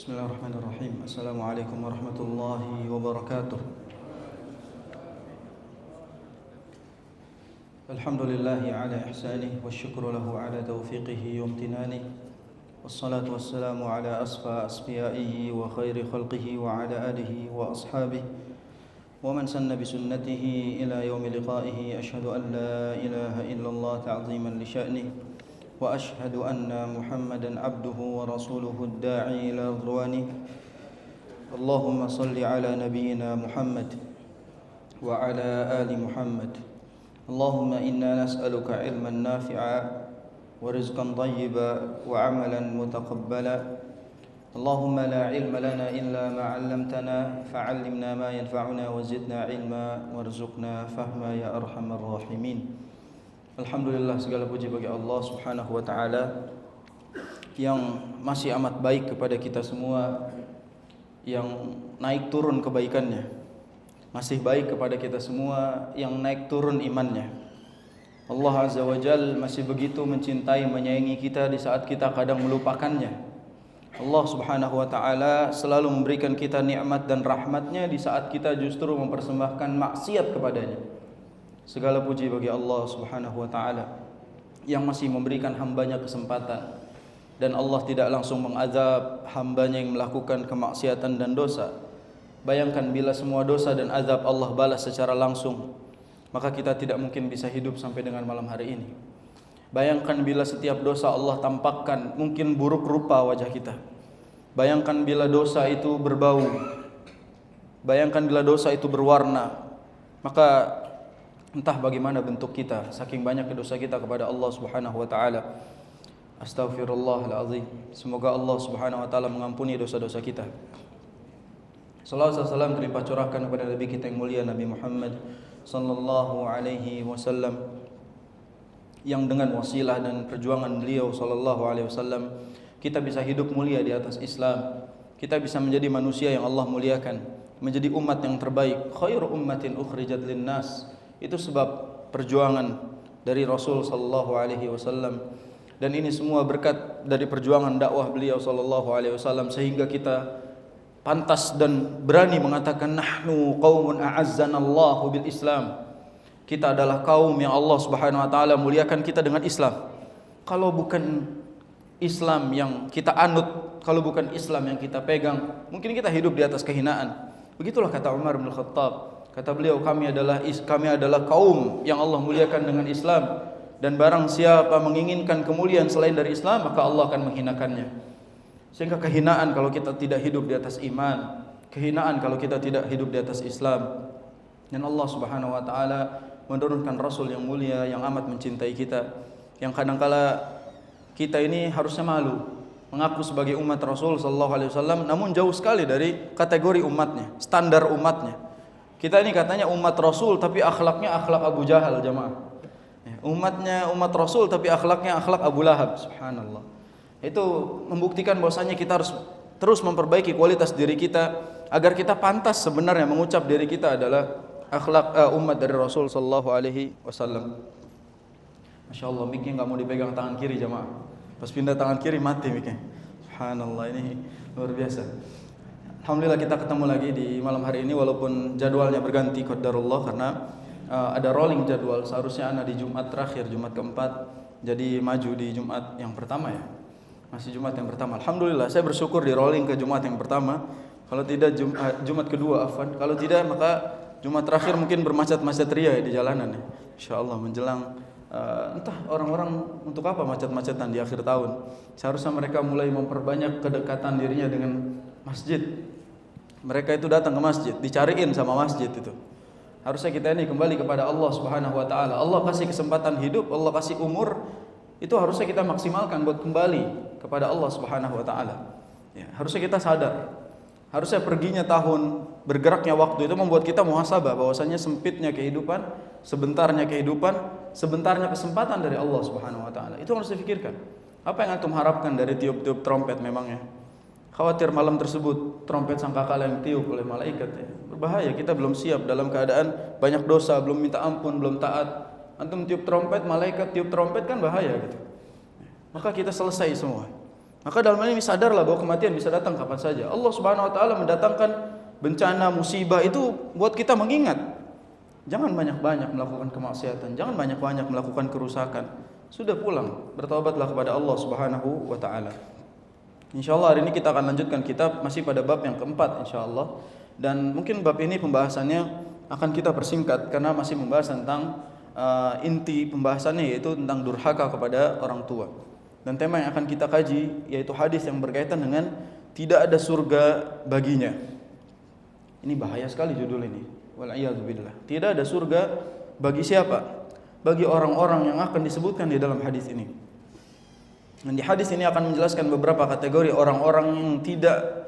Bismillahirrahmanirrahim. Assalamualaikum warahmatullahi wabarakatuh. Alhamdulillahi ala ihsanih wasyukru lahu ala taufiqihi wa amtinanih. Wassalatu wassalamu ala asfa asfiyaihi wa khairi khalqihi wa ala alihi wa ashabihi wa man sanna bi sunnatihi ila yaumi liqa'ihi. Asyhadu an la ilaha illallah ta'ziman li sya'nihi وأشهد أن محمدا عبده ورسوله الداعي إلى رضوانه. اللهم صل على نبينا محمد وعلى آل محمد. اللهم إنا نسألك علما نافعا ورزقا طيبا وعملا متقبلا. اللهم لا علم لنا إلا ما علمتنا فعلمنا ما ينفعنا وزدنا علما وارزقنا فهما يا أرحم الراحمين. Alhamdulillah, segala puji bagi Allah Subhanahu wa taala yang masih amat baik kepada kita semua, yang naik turun kebaikannya. Masih baik kepada kita semua, yang naik turun imannya. Allah Azza wa Jalla masih begitu mencintai, menyayangi kita di saat kita kadang melupakannya. Allah Subhanahu wa taala selalu memberikan kita nikmat dan rahmatnya di saat kita justru mempersembahkan maksiat kepadanya. Segala puji bagi Allah Subhanahu wa taala yang masih memberikan hambanya kesempatan, dan Allah tidak langsung mengazab hambanya yang melakukan kemaksiatan dan dosa. Bayangkan bila semua dosa dan azab Allah balas secara langsung, maka kita tidak mungkin bisa hidup sampai dengan malam hari ini. Bayangkan bila setiap dosa Allah tampakkan, mungkin buruk rupa wajah kita. Bayangkan bila dosa itu berbau, bayangkan bila dosa itu berwarna, maka entah bagaimana bentuk kita, saking banyak dosa kita kepada Allah Subhanahu wa taala. Astaghfirullahalazim. Semoga Allah Subhanahu wa taala mengampuni dosa-dosa kita. Salawat dan salam terlimpah curahkan kepada Nabi kita yang mulia, Nabi Muhammad sallallahu alaihi wasallam, yang dengan wasilah dan perjuangan beliau sallallahu alaihi wasallam kita bisa hidup mulia di atas Islam. Kita bisa menjadi manusia yang Allah muliakan, menjadi umat yang terbaik, khairu ummatin ukhrijat linnas. Itu sebab perjuangan dari Rasul sallallahu alaihi wasallam, dan ini semua berkat dari perjuangan dakwah beliau sallallahu alaihi wasallam, sehingga kita pantas dan berani mengatakan nahnu qaumun a'azzanallahu bil Islam. Kita adalah kaum yang Allah Subhanahu wa taala muliakan kita dengan Islam. Kalau bukan Islam yang kita anut, kalau bukan Islam yang kita pegang, mungkin kita hidup di atas kehinaan. Begitulah kata Umar bin Khattab. Kata beliau, kami adalah kaum yang Allah muliakan dengan Islam, dan barang siapa menginginkan kemuliaan selain dari Islam, maka Allah akan menghinakannya. Sehingga kehinaan kalau kita tidak hidup di atas iman, kehinaan kalau kita tidak hidup di atas Islam. Dan Allah Subhanahu wa taala menurunkan Rasul yang mulia, yang amat mencintai kita, yang kadangkala kita ini harusnya malu mengaku sebagai umat Rasul sallallahu alaihi wasallam, namun jauh sekali dari kategori umatnya, standar umatnya. Kita ini katanya umat Rasul, tapi akhlaknya akhlak Abu Jahal, jamaah. Umatnya umat Rasul, tapi akhlaknya akhlak Abu Lahab. Subhanallah. Itu membuktikan bahwasanya kita harus terus memperbaiki kualitas diri kita, agar kita pantas sebenarnya mengucap diri kita adalah akhlak umat dari Rasul sallallahu alaihi wasallam. Masya Allah, miknya nggak mau dipegang tangan kiri, jamaah. Pas pindah tangan kiri mati miknya. Subhanallah, ini luar biasa. Alhamdulillah kita ketemu lagi di malam hari ini, walaupun jadwalnya berganti qadarullah, karena ada rolling jadwal. Seharusnya ana di Jumat terakhir, Jumat keempat, jadi maju di Jumat yang pertama ya. Masih Jumat yang pertama. Alhamdulillah saya bersyukur di rolling ke Jumat yang pertama. Kalau tidak Jumat kedua afwan. Kalau tidak maka Jumat terakhir mungkin bermacet-macet ria di jalanan ya. Insyaallah menjelang entah orang-orang untuk apa macet-macetan di akhir tahun. Seharusnya mereka mulai memperbanyak kedekatan dirinya dengan masjid. Mereka itu datang ke masjid, dicariin sama masjid itu. Harusnya kita ini kembali kepada Allah Subhanahu wa taala. Allah kasih kesempatan hidup, Allah kasih umur, itu harusnya kita maksimalkan buat kembali kepada Allah Subhanahu wa taala. Ya, harusnya kita sadar. Harusnya perginya tahun, bergeraknya waktu itu membuat kita muhasabah bahwasanya sempitnya kehidupan, sebentarnya kesempatan dari Allah Subhanahu wa taala. Itu harus dipikirkan. Apa yang antum harapkan dari tiup-tiup trompet memangnya? Khawatir malam tersebut trompet sangkakala yang tiup oleh malaikat ya. Berbahaya, kita belum siap dalam keadaan banyak dosa, belum minta ampun, belum taat. Antum tiup trompet, malaikat tiup trompet, kan bahaya gitu. Maka kita selesai semua. Maka dalam hal ini sadarlah bahwa kematian bisa datang kapan saja. Allah Subhanahu wa taala mendatangkan bencana, musibah itu buat kita mengingat. Jangan banyak-banyak melakukan kemaksiatan, jangan banyak-banyak melakukan kerusakan. Sudah pulang, bertaubatlah kepada Allah Subhanahu wa taala. Insyaallah hari ini kita akan lanjutkan kitab masih pada bab yang keempat insyaallah. Dan mungkin bab ini pembahasannya akan kita persingkat karena masih membahas tentang inti pembahasannya, yaitu tentang durhaka kepada orang tua. Dan tema yang akan kita kaji yaitu hadis yang berkaitan dengan tidak ada surga baginya. Ini bahaya sekali judul ini. Wal'iyadzubillah. Tidak ada surga bagi siapa? Bagi orang-orang yang akan disebutkan di dalam hadis ini. Dan di hadis ini akan menjelaskan beberapa kategori orang-orang yang tidak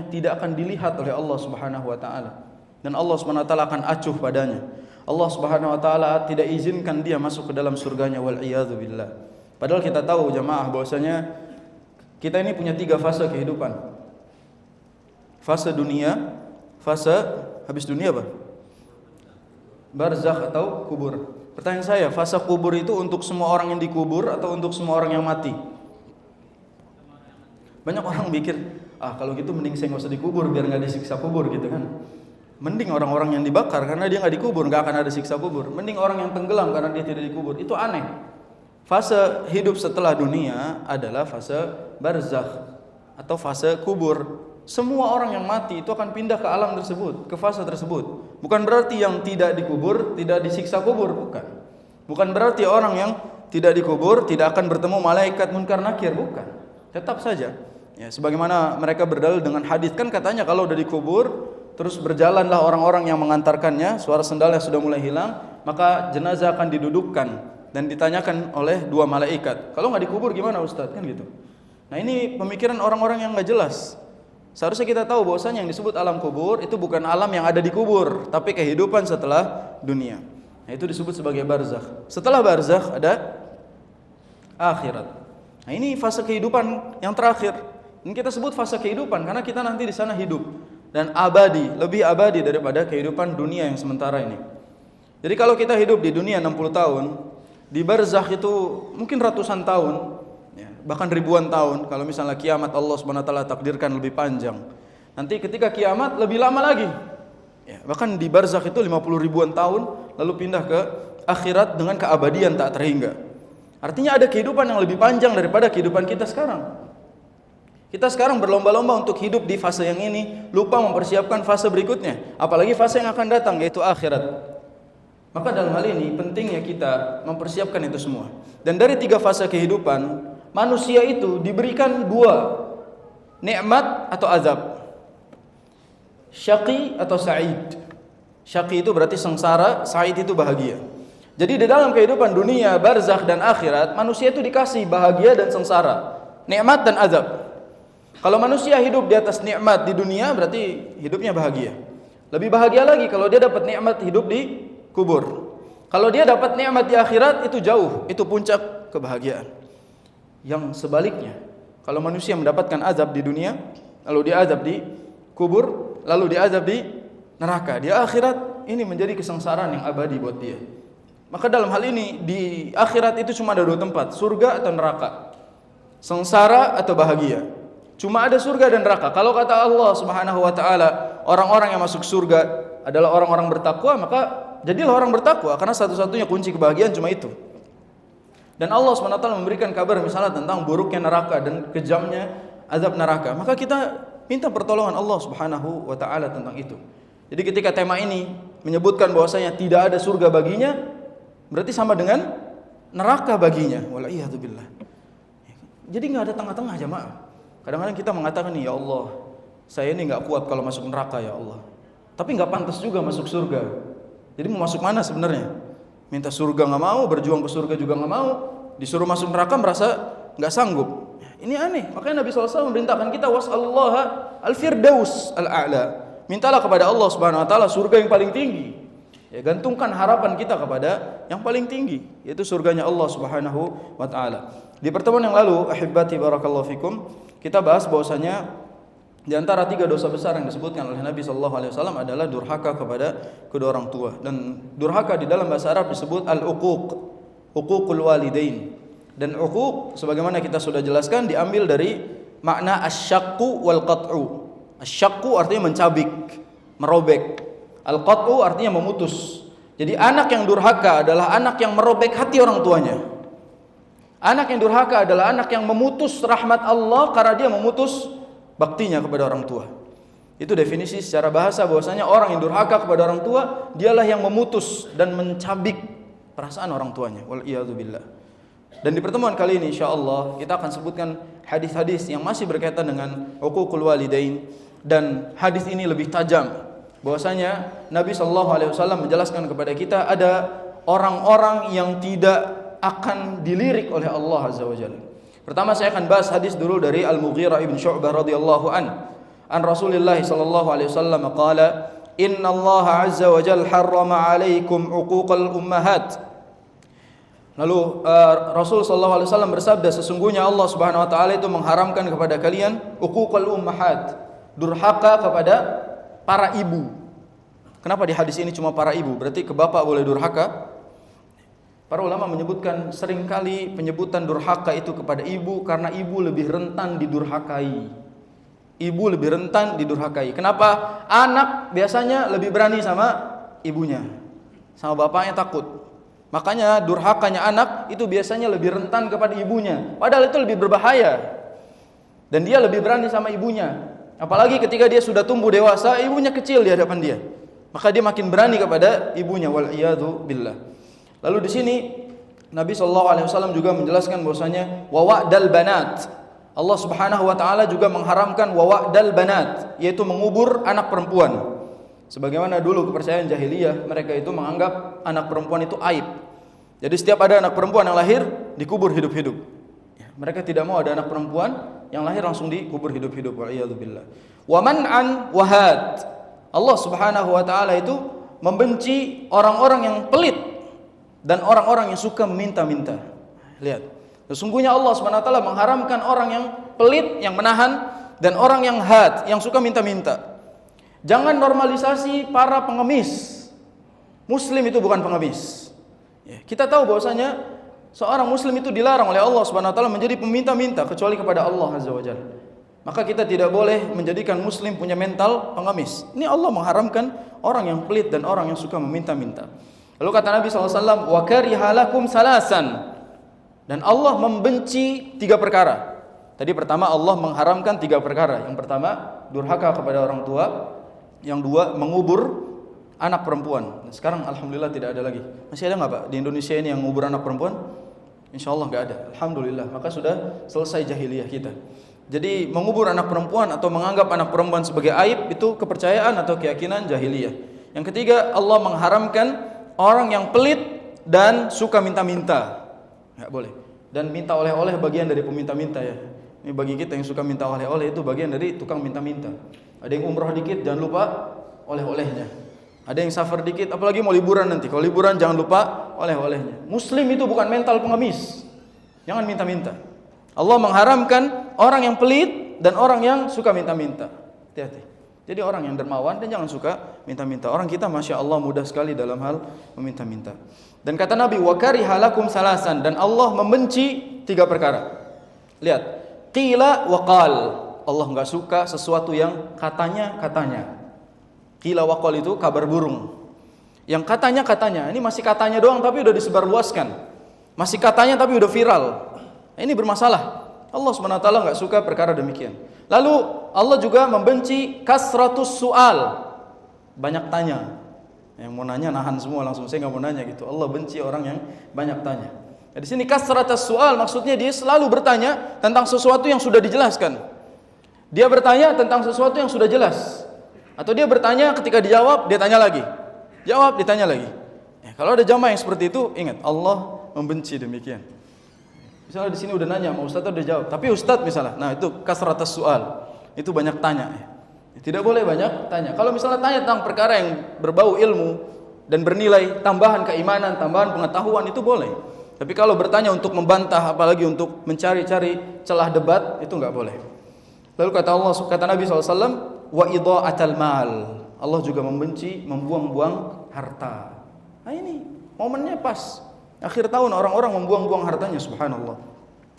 tidak akan dilihat oleh Allah Subhanahu wa taala. Dan Allah Subhanahu wa taala akan acuh padanya. Allah Subhanahu wa taala tidak izinkan dia masuk ke dalam surganya, wal iyadzubillah. Padahal kita tahu jamaah bahwasanya kita ini punya 3 fase kehidupan. Fase dunia, fase habis dunia apa? Barzakh atau kubur. Pertanyaan saya, fase kubur itu untuk semua orang yang dikubur atau untuk semua orang yang mati? Banyak orang mikir, kalau gitu mending saya nggak usah dikubur biar nggak disiksa kubur gitu kan. Mending orang-orang yang dibakar karena dia nggak dikubur, nggak akan ada siksa kubur. Mending orang yang tenggelam karena dia tidak dikubur. Itu aneh. Fase hidup setelah dunia adalah fase barzakh atau fase kubur. Semua orang yang mati itu akan pindah ke alam tersebut, ke fase tersebut. Bukan berarti yang tidak dikubur tidak disiksa kubur, bukan. Bukan berarti orang yang tidak dikubur tidak akan bertemu malaikat munkar nakir, bukan. Tetap saja. Ya, sebagaimana mereka berdalil dengan hadis, kan katanya kalau udah dikubur terus berjalanlah orang-orang yang mengantarkannya, suara sendalnya sudah mulai hilang, maka jenazah akan didudukkan dan ditanyakan oleh 2 malaikat. Kalau nggak dikubur gimana Ustaz? Kan gitu. Nah ini pemikiran orang-orang yang nggak jelas. Seharusnya kita tahu bahwasanya yang disebut alam kubur itu bukan alam yang ada di kubur, tapi kehidupan setelah dunia. Nah itu disebut sebagai barzakh. Setelah barzakh ada akhirat. Nah ini fase kehidupan yang terakhir. Ini kita sebut fase kehidupan karena kita nanti di sana hidup. Dan abadi, lebih abadi daripada kehidupan dunia yang sementara ini. Jadi kalau kita hidup di dunia 60 tahun, di barzakh itu mungkin ratusan tahun, ya, bahkan ribuan tahun. Kalau misalnya kiamat Allah SWT takdirkan lebih panjang. Nanti ketika kiamat lebih lama lagi. Ya, bahkan di barzakh itu 50 ribuan tahun, lalu pindah ke akhirat dengan keabadian tak terhingga. Artinya ada kehidupan yang lebih panjang daripada kehidupan kita sekarang. Kita sekarang berlomba-lomba untuk hidup di fase yang ini, lupa mempersiapkan fase berikutnya, apalagi fase yang akan datang yaitu akhirat. Maka dalam hal ini pentingnya kita mempersiapkan itu semua. Dan dari 3 fase kehidupan, manusia itu diberikan 2, nikmat atau azab. Syaqi atau sa'id. Syaqi itu berarti sengsara, sa'id itu bahagia. Jadi di dalam kehidupan dunia, barzakh dan akhirat, manusia itu dikasih bahagia dan sengsara, nikmat dan azab. Kalau manusia hidup di atas nikmat di dunia berarti hidupnya bahagia. Lebih bahagia lagi kalau dia dapat nikmat hidup di kubur. Kalau dia dapat nikmat di akhirat itu jauh, itu puncak kebahagiaan. Yang sebaliknya, kalau manusia mendapatkan azab di dunia, lalu dia azab di kubur, lalu dia azab di neraka, di akhirat, ini menjadi kesengsaraan yang abadi buat dia. Maka dalam hal ini di akhirat itu cuma ada 2 tempat, surga atau neraka. Sengsara atau bahagia. Cuma ada surga dan neraka. Kalau kata Allah Subhanahu wa taala, orang-orang yang masuk surga adalah orang-orang bertakwa, maka jadilah orang bertakwa karena satu-satunya kunci kebahagiaan cuma itu. Dan Allah Subhanahu wa taala memberikan kabar misalnya tentang buruknya neraka dan kejamnya azab neraka. Maka kita minta pertolongan Allah Subhanahu wa taala tentang itu. Jadi ketika tema ini menyebutkan bahwasanya tidak ada surga baginya, berarti sama dengan neraka baginya. Wal'iyadzubillah. Jadi enggak ada tengah-tengah jamaah. Kadang-kadang kita mengatakan nih, ya Allah, saya ini nggak kuat kalau masuk neraka ya Allah. Tapi nggak pantas juga masuk surga. Jadi mau masuk mana sebenarnya? Minta surga nggak mau, berjuang ke surga juga nggak mau, disuruh masuk neraka merasa nggak sanggup. Ini aneh. Makanya Nabi SAW memerintahkan kita was'allaha al-firdaus al-a'la. Mintalah kepada Allah Subhanahu Wa Taala surga yang paling tinggi. Ya, gantungkan harapan kita kepada yang paling tinggi, yaitu surganya Allah Subhanahu Wa Taala. Di pertemuan yang lalu, ahibbati barakallahu fikum, kita bahas bahwasanya di antara 3 dosa besar yang disebutkan oleh Nabi sallallahu alaihi wasallam adalah durhaka kepada kedua orang tua. Dan durhaka di dalam bahasa Arab disebut al-uquq, uququl walidain. Dan uquq sebagaimana kita sudah jelaskan diambil dari makna asyaqqu wal qat'u. Asyaqqu artinya mencabik, merobek. Al-qat'u artinya memutus. Jadi anak yang durhaka adalah anak yang merobek hati orang tuanya. Anak yang durhaka adalah anak yang memutus rahmat Allah karena dia memutus baktinya kepada orang tua. Itu definisi secara bahasa bahwasanya orang yang durhaka kepada orang tua dialah yang memutus dan mencabik perasaan orang tuanya. Wal iyadu billah. Dan di pertemuan kali ini insyaallah kita akan sebutkan hadis-hadis yang masih berkaitan dengan uququl walidain, dan hadis ini lebih tajam bahwasanya Nabi sallallahu alaihi wasallam menjelaskan kepada kita ada orang-orang yang tidak akan dilirik oleh Allah azza wajalla. Pertama saya akan bahas hadis dulu dari Al-Mughirah ibn Syu'bah radhiyallahu an Rasulullah sallallahu alaihi wasallam qala inna Allah azza wajalla harrama alaikum uquqal ummahat. Lalu Rasul sallallahu alaihi wasallam bersabda, sesungguhnya Allah Subhanahu wa taala itu mengharamkan kepada kalian uququl ummahat, durhaka kepada para ibu. Kenapa di hadis ini cuma para ibu? Berarti ke bapak boleh durhaka? Para ulama menyebutkan seringkali penyebutan durhaka itu kepada ibu karena ibu lebih rentan didurhakai. Ibu lebih rentan didurhakai. Kenapa? Anak biasanya lebih berani sama ibunya. Sama bapaknya takut. Makanya durhakanya anak itu biasanya lebih rentan kepada ibunya. Padahal itu lebih berbahaya. Dan dia lebih berani sama ibunya. Apalagi ketika dia sudah tumbuh dewasa, ibunya kecil di hadapan dia. Maka dia makin berani kepada ibunya. Wal iyadu billah. Lalu di sini Nabi SAW juga menjelaskan bahwasanya wa'dal banat. Allah Subhanahu wa taala juga mengharamkan wa'dal banat, yaitu mengubur anak perempuan. Sebagaimana dulu kepercayaan jahiliyah, mereka itu menganggap anak perempuan itu aib. Jadi setiap ada anak perempuan yang lahir dikubur hidup-hidup. Mereka tidak mau ada anak perempuan yang lahir langsung dikubur hidup-hidup. Wa'iyadzubillah. Wa man'an wahad. Allah Subhanahu wa taala itu membenci orang-orang yang pelit dan orang-orang yang suka meminta-minta. Lihat. Sesungguhnya Allah Subhanahu wa taala mengharamkan orang yang pelit, yang menahan, dan orang yang had, yang suka minta-minta. Jangan normalisasi para pengemis. Muslim itu bukan pengemis. Kita tahu bahwasanya seorang muslim itu dilarang oleh Allah Subhanahu wa taala menjadi peminta-minta kecuali kepada Allah azza wajalla. Maka kita tidak boleh menjadikan muslim punya mental pengemis. Ini Allah mengharamkan orang yang pelit dan orang yang suka meminta-minta. Lalu kata Nabi SAW, wa kariha lakum salasan. Dan Allah membenci 3 perkara. Tadi pertama Allah mengharamkan 3 perkara. Yang pertama durhaka kepada orang tua. Yang 2 mengubur anak perempuan. Sekarang alhamdulillah tidak ada lagi. Masih ada nggak Pak di Indonesia ini yang ngubur anak perempuan? Insya Allah nggak ada. Alhamdulillah. Maka sudah selesai jahiliyah kita. Jadi mengubur anak perempuan atau menganggap anak perempuan sebagai aib itu kepercayaan atau keyakinan jahiliyah. Yang ketiga Allah mengharamkan orang yang pelit dan suka minta-minta. Nggak boleh. Dan minta oleh-oleh bagian dari peminta-minta ya. Ini bagi kita yang suka minta oleh-oleh itu bagian dari tukang minta-minta. Ada yang umroh dikit jangan lupa oleh-olehnya. Ada yang safar dikit apalagi mau liburan nanti. Kalau liburan jangan lupa oleh-olehnya. Muslim itu bukan mental pengemis. Jangan minta-minta. Allah mengharamkan orang yang pelit dan orang yang suka minta-minta. Hati-hati. Jadi orang yang dermawan dan jangan suka minta-minta. Orang kita Masya Allah mudah sekali dalam hal meminta-minta. Dan kata Nabi, wa kariha lakum salasan. Dan Allah membenci 3 perkara. Lihat. Qila wa qal. Allah enggak suka sesuatu yang katanya. Qila wa qal itu kabar burung. Yang katanya. Ini masih katanya doang tapi udah disebarluaskan. Masih katanya tapi udah viral. Ini bermasalah. Allah SWT enggak suka perkara demikian. Lalu Allah juga membenci kasratus su'al. Banyak tanya. Yang mau nanya nahan semua langsung, saya enggak mau nanya gitu. Allah benci orang yang banyak tanya. Di sini kasratus su'al maksudnya dia selalu bertanya tentang sesuatu yang sudah dijelaskan. Dia bertanya tentang sesuatu yang sudah jelas. Atau dia bertanya ketika dijawab dia tanya lagi. Jawab ditanya lagi. Kalau ada jamaah yang seperti itu, ingat Allah membenci demikian. Misalnya di sini udah nanya, mau Ustaz udah jawab. Tapi Ustaz misalnya, nah itu kasratus su'al. Itu banyak tanya. Tidak boleh banyak tanya. Kalau misalnya tanya tentang perkara yang berbau ilmu dan bernilai tambahan keimanan, tambahan pengetahuan itu boleh. Tapi kalau bertanya untuk membantah, apalagi untuk mencari-cari celah debat, itu enggak boleh. Lalu kata Nabi SAW, wa idha'atal mal. Allah juga membenci membuang-buang harta. Nah ini momennya pas. Akhir tahun orang-orang membuang-buang hartanya, subhanallah.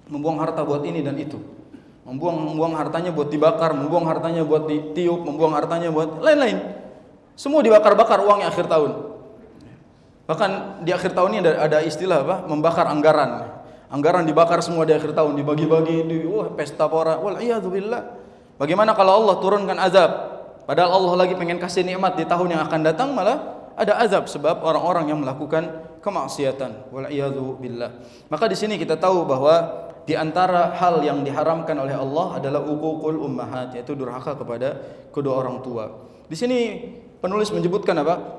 Membuang harta buat ini dan itu. Membuang hartanya buat dibakar, membuang hartanya buat ditiup, membuang hartanya buat lain-lain. Semua dibakar-bakar uangnya akhir tahun. Bahkan di akhir tahun ini ada istilah apa? Membakar anggaran. Anggaran dibakar semua di akhir tahun, dibagi-bagi, pesta pora. Wal iyadu billah. Bagaimana kalau Allah turunkan azab? Padahal Allah lagi pengen kasih nikmat di tahun yang akan datang, malah ada azab sebab orang-orang yang melakukan kemaksiatan. Wal iyadu billah. Maka di sini kita tahu bahwa di antara hal yang diharamkan oleh Allah adalah uququl ummahat, yaitu durhaka kepada kedua orang tua. Di sini penulis menyebutkan apa?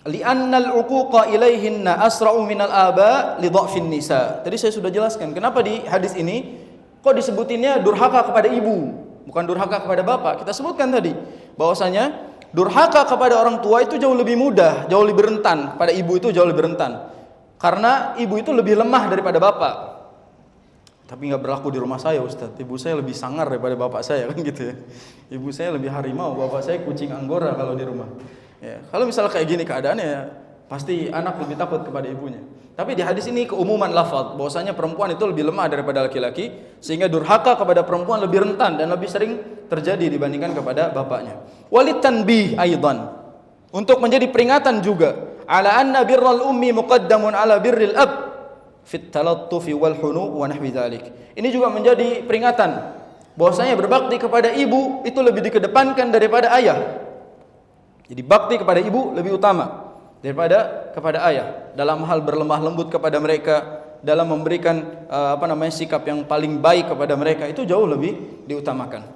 Li'annal uquqa ilaihinna asra'u minal aba li dha'fin nisa. Tadi saya sudah jelaskan kenapa di hadis ini kok disebutinnya durhaka kepada ibu, bukan durhaka kepada bapak. Kita sebutkan tadi bahwasanya durhaka kepada orang tua itu jauh lebih mudah, jauh lebih rentan. Pada ibu itu jauh lebih rentan. Karena ibu itu lebih lemah daripada bapak. Tapi nggak berlaku di rumah saya, Ustadz. Ibu saya lebih sangar daripada bapak saya, kan gitu ya. Ibu saya lebih harimau, bapak saya kucing anggora kalau di rumah. Ya, kalau misalnya kayak gini keadaannya, ya, pasti anak lebih takut kepada ibunya. Tapi di hadis ini keumuman lafaz, bahwasanya perempuan itu lebih lemah daripada laki-laki, sehingga durhaka kepada perempuan lebih rentan dan lebih sering terjadi dibandingkan kepada bapaknya. Walitanbih aidan, untuk menjadi peringatan juga, ala anna birral ummi muqaddamun ala birril ab fit talattufi wal hunu wa nahwi dzalik. Ini juga menjadi peringatan bahwasanya berbakti kepada ibu itu lebih dikedepankan daripada ayah. Jadi bakti kepada ibu lebih utama daripada kepada ayah dalam hal berlemah lembut kepada mereka, dalam memberikan sikap yang paling baik kepada mereka, itu jauh lebih diutamakan.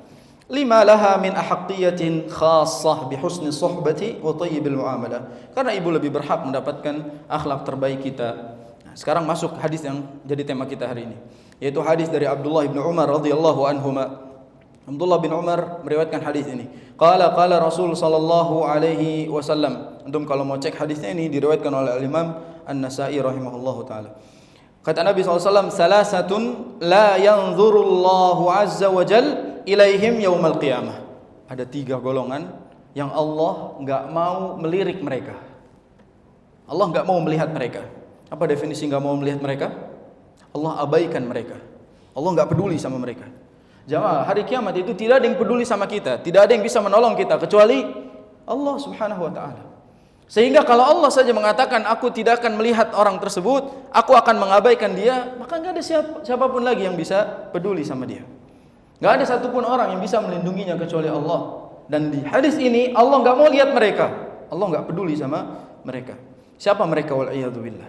Lima laha min ahaqqiyatin khassah bi husni suhbati wa thayyibil muamalah. Karena ibu lebih berhak mendapatkan akhlak terbaik kita. Sekarang masuk hadis yang jadi tema kita hari ini, yaitu hadis dari Abdullah bin Umar radhiyallahu anhuma. Abdullah bin Umar meriwayatkan hadis ini. Qala Rasul sallallahu alaihi wasallam. Antum kalau mau cek hadisnya ini diriwayatkan oleh Imam An-Nasa'i rahimahullahu taala. Kata Nabi SAW, salasatun la yanzurullahu azza wa jal ilaihim yaumal qiyamah. Ada 3 golongan yang Allah enggak mau melirik mereka. Allah enggak mau melihat mereka. Apa definisi enggak mau melihat mereka? Allah abaikan mereka. Allah enggak peduli sama mereka. Jamaah, hari kiamat itu tidak ada yang peduli sama kita, tidak ada yang bisa menolong kita kecuali Allah Subhanahu wa taala. Sehingga kalau Allah saja mengatakan aku tidak akan melihat orang tersebut, aku akan mengabaikan dia, maka enggak ada siapapun lagi yang bisa peduli sama dia. Enggak ada satupun orang yang bisa melindunginya kecuali Allah. Dan di hadis ini Allah enggak mau lihat mereka. Allah enggak peduli sama mereka. Siapa mereka? Wal iyadu billah.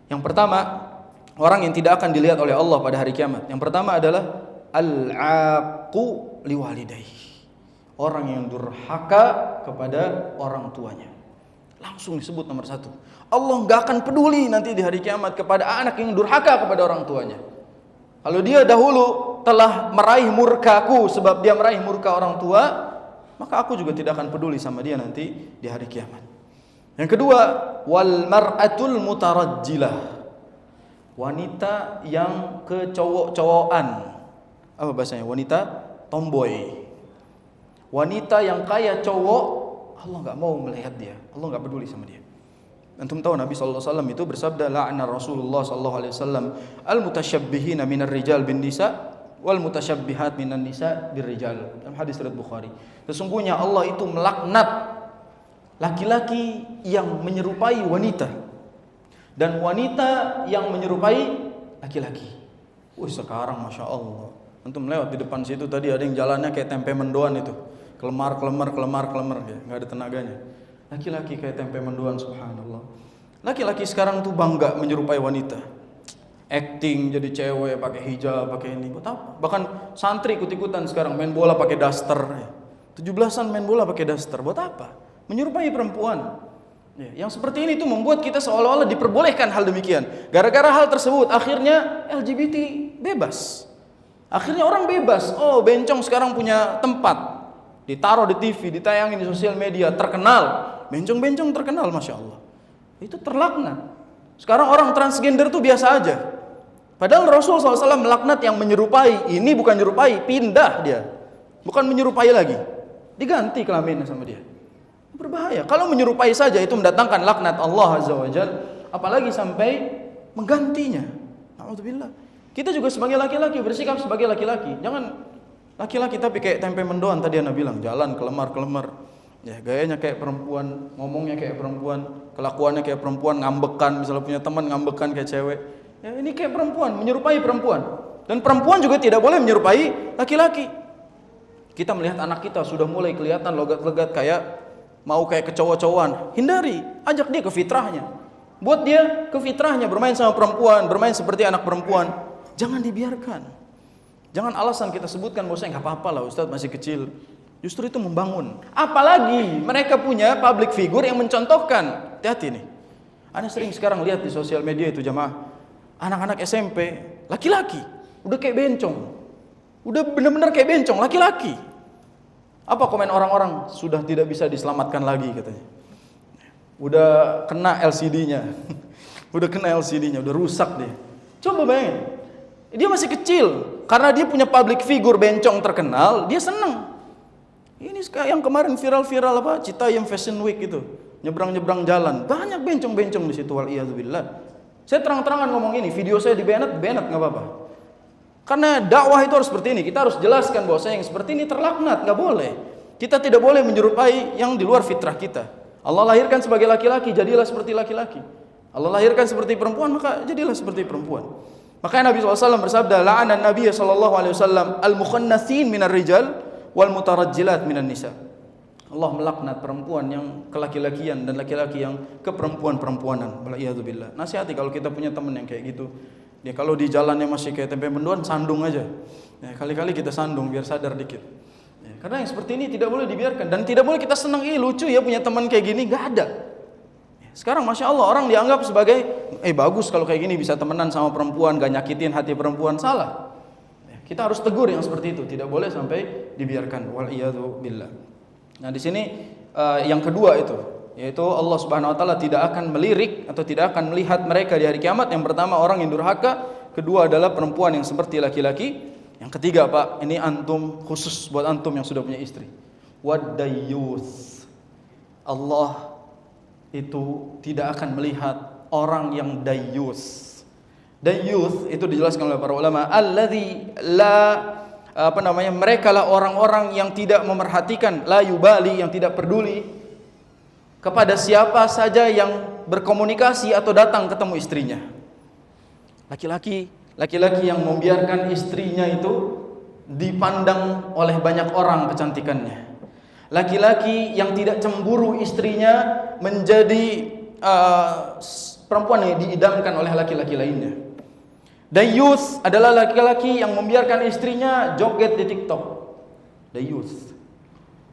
Yang pertama, orang yang tidak akan dilihat oleh Allah pada hari kiamat. Yang pertama adalah al-aqu liwalidayhi. Orang yang durhaka kepada orang tuanya. Langsung disebut nomor 1. Allah enggak akan peduli nanti di hari kiamat kepada anak yang durhaka kepada orang tuanya. Kalau dia dahulu telah meraih murkaku sebab dia meraih murka orang tua, maka aku juga tidak akan peduli sama dia nanti di hari kiamat. Yang kedua, wal mar'atul mutarajjilah. Wanita yang kecowok-cowokan. Apa bahasanya? Wanita tomboy. Wanita yang kaya cowok, Allah enggak mau melihat dia. Allah enggak peduli sama dia. Antum tahu Nabi sallallahu alaihi wasallam itu bersabda, la'ana Rasulullah sallallahu alaihi wasallam al-mutasyabbihina minar rijal bin nisa wal mutasyabbihat minan nisa bir rijal. Dalam hadis riwayat Bukhari. Sesungguhnya Allah itu melaknat laki-laki yang menyerupai wanita dan wanita yang menyerupai laki-laki. Sekarang Masya Allah, antum lewat di depan situ tadi ada yang jalannya kayak tempe mendoan itu, kelemar ya, nggak ada tenaganya. Laki-laki kayak tempe mendoan, subhanallah. Laki-laki sekarang tuh bangga menyerupai wanita, acting jadi cewek, pakai hijab, pakai ini, buat apa? Bahkan santri ikut-ikutan sekarang main bola pakai daster, 17-an main bola pakai daster, buat apa? Menyerupai perempuan. Yang seperti ini tuh membuat kita seolah-olah diperbolehkan hal demikian. Gara-gara hal tersebut akhirnya LGBT bebas. Akhirnya orang bebas. Oh, bencong sekarang punya tempat, ditaruh di TV, ditayangin di sosial media, terkenal. Bencong-bencong terkenal, Masya Allah. Itu terlaknat. Sekarang orang transgender tuh biasa aja. Padahal Rasul SAW melaknat yang menyerupai. Ini bukan menyerupai, pindah dia. Bukan menyerupai lagi, diganti kelaminnya sama dia. Berbahaya. Kalau menyerupai saja itu mendatangkan laknat Allah Azza wa Jalla. Apalagi sampai menggantinya. Alhamdulillah. Kita juga sebagai laki-laki bersikap sebagai laki-laki. Jangan laki-laki tapi kayak tempe mendoan tadi Anda bilang, jalan kelemar-kelemar. Ya, gayanya kayak perempuan, ngomongnya kayak perempuan, kelakuannya kayak perempuan, ngambekan, misalnya punya teman ngambekan kayak cewek. Ya, ini kayak perempuan, menyerupai perempuan. Dan perempuan juga tidak boleh menyerupai laki-laki. Kita melihat anak kita sudah mulai kelihatan logat-logat kayak mau kayak kecowok-cowokan, hindari, ajak dia ke fitrahnya. Buat dia ke fitrahnya, bermain sama perempuan, bermain seperti anak perempuan. Jangan dibiarkan. Jangan alasan kita sebutkan bahwa saya nggak apa-apa lah Ustadz masih kecil. Justru itu membangun. Apalagi mereka punya public figure yang mencontohkan. Hati-hati nih. Anda sering sekarang lihat di sosial media itu jamaah, anak-anak SMP, laki-laki, udah kayak bencong. Udah benar-benar kayak bencong, laki-laki. Apa komen orang-orang? Sudah tidak bisa diselamatkan lagi katanya. Udah kena LCD-nya. Udah kena LCD-nya, udah rusak deh. Coba bayangin. Dia masih kecil, karena dia punya public figure bencong terkenal, dia seneng. Ini yang kemarin viral-viral apa? Citayam Fashion Week itu, nyebrang-nyebrang jalan, banyak bencong-bencong di situ. Waliyadzubillah. Saya terang-terangan ngomong ini, video saya di-banned nggak apa-apa. Karena dakwah itu harus seperti ini. Kita harus jelaskan bahwa yang seperti ini terlaknat, nggak boleh. Kita tidak boleh menyerupai yang di luar fitrah kita. Allah lahirkan sebagai laki-laki, jadilah seperti laki-laki. Allah lahirkan seperti perempuan, maka jadilah seperti perempuan. Makanya Nabi SAW bersabda, la'anan Nabi SAW al-mukhannathin minar rijal wal mutarajjilat minan nisa. Allah melaknat perempuan yang kelaki-lakian dan laki-laki yang keperempuan-perempuanan. Waliyadzubillah. Nasihati kalau kita punya teman yang kayak gitu. Dia kalau di jalannya masih kayak tempe mendoan, sandung aja. Ya, kali-kali kita sandung biar sadar dikit. Ya, karena yang seperti ini tidak boleh dibiarkan dan tidak boleh kita senang, lucu ya punya teman kayak gini, nggak ada. Sekarang Masya Allah orang dianggap sebagai bagus kalau kayak gini bisa temenan sama perempuan, gak nyakitin hati perempuan. Salah. Kita harus tegur yang seperti itu, tidak boleh sampai dibiarkan. Waliyadzubillah. Nah di sini yang kedua itu, yaitu Allah Subhanahu Wa Taala tidak akan melirik atau tidak akan melihat mereka di hari kiamat. Yang pertama orang yang durhaka, kedua adalah perempuan yang seperti laki-laki. Yang ketiga Pak, ini antum khusus buat antum yang sudah punya istri. Wadayyuth. Allah itu tidak akan melihat orang yang dayyus. Dayyus itu dijelaskan oleh para ulama, alladzi mereka lah orang-orang yang tidak memerhatikan, la yubali, yang tidak peduli kepada siapa saja yang berkomunikasi atau datang ketemu istrinya. Laki-laki yang membiarkan istrinya itu dipandang oleh banyak orang kecantikannya. Laki-laki yang tidak cemburu istrinya menjadi perempuan yang diidamkan oleh laki-laki lainnya. Dayyus adalah laki-laki yang membiarkan istrinya joget di TikTok. Dayyus.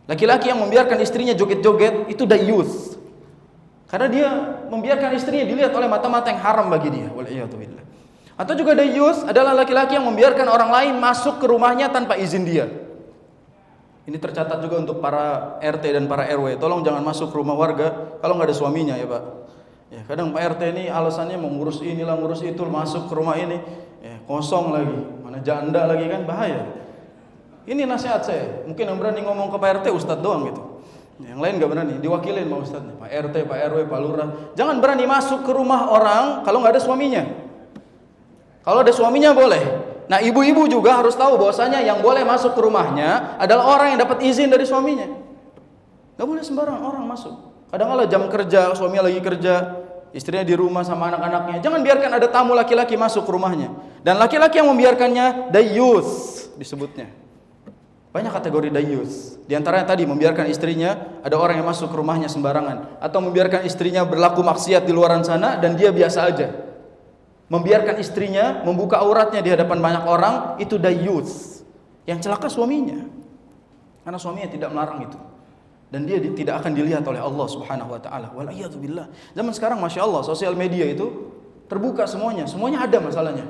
Laki-laki yang membiarkan istrinya joget-joget itu dayyus. Karena dia membiarkan istrinya dilihat oleh mata-mata yang haram bagi dia. Waliyadzubillah. Atau juga dayyus adalah laki-laki yang membiarkan orang lain masuk ke rumahnya tanpa izin dia. Ini tercatat juga untuk para RT dan para RW. Tolong jangan masuk ke rumah warga kalau nggak ada suaminya ya Pak. Ya, kadang Pak RT ini alasannya mau ngurus inilah, ngurus itu, masuk ke rumah ini, kosong lagi, mana janda lagi kan, bahaya. Ini nasihat saya. Mungkin yang berani ngomong ke Pak RT Ustadz doang gitu. Yang lain nggak berani, diwakilin Pak Ustadz, Pak RT, Pak RW, Pak Lurah. Jangan berani masuk ke rumah orang kalau nggak ada suaminya. Kalau ada suaminya boleh. Nah ibu-ibu juga harus tahu bahwasanya yang boleh masuk ke rumahnya adalah orang yang dapat izin dari suaminya. Gak boleh sembarang orang masuk. Kadang-kadang jam kerja, suaminya lagi kerja, istrinya di rumah sama anak-anaknya. Jangan biarkan ada tamu laki-laki masuk ke rumahnya. Dan laki-laki yang membiarkannya dayyus disebutnya. Banyak kategori dayyus. Di antaranya tadi membiarkan istrinya ada orang yang masuk ke rumahnya sembarangan, atau membiarkan istrinya berlaku maksiat di luaran sana dan dia biasa aja. Membiarkan istrinya membuka auratnya di hadapan banyak orang, itu dayyus. Yang celaka suaminya. Karena suaminya tidak melarang itu. Dan dia tidak akan dilihat oleh Allah Subhanahu wa taala. Waliyadzubillah. Zaman sekarang Masya Allah sosial media itu terbuka semuanya. Semuanya ada masalahnya.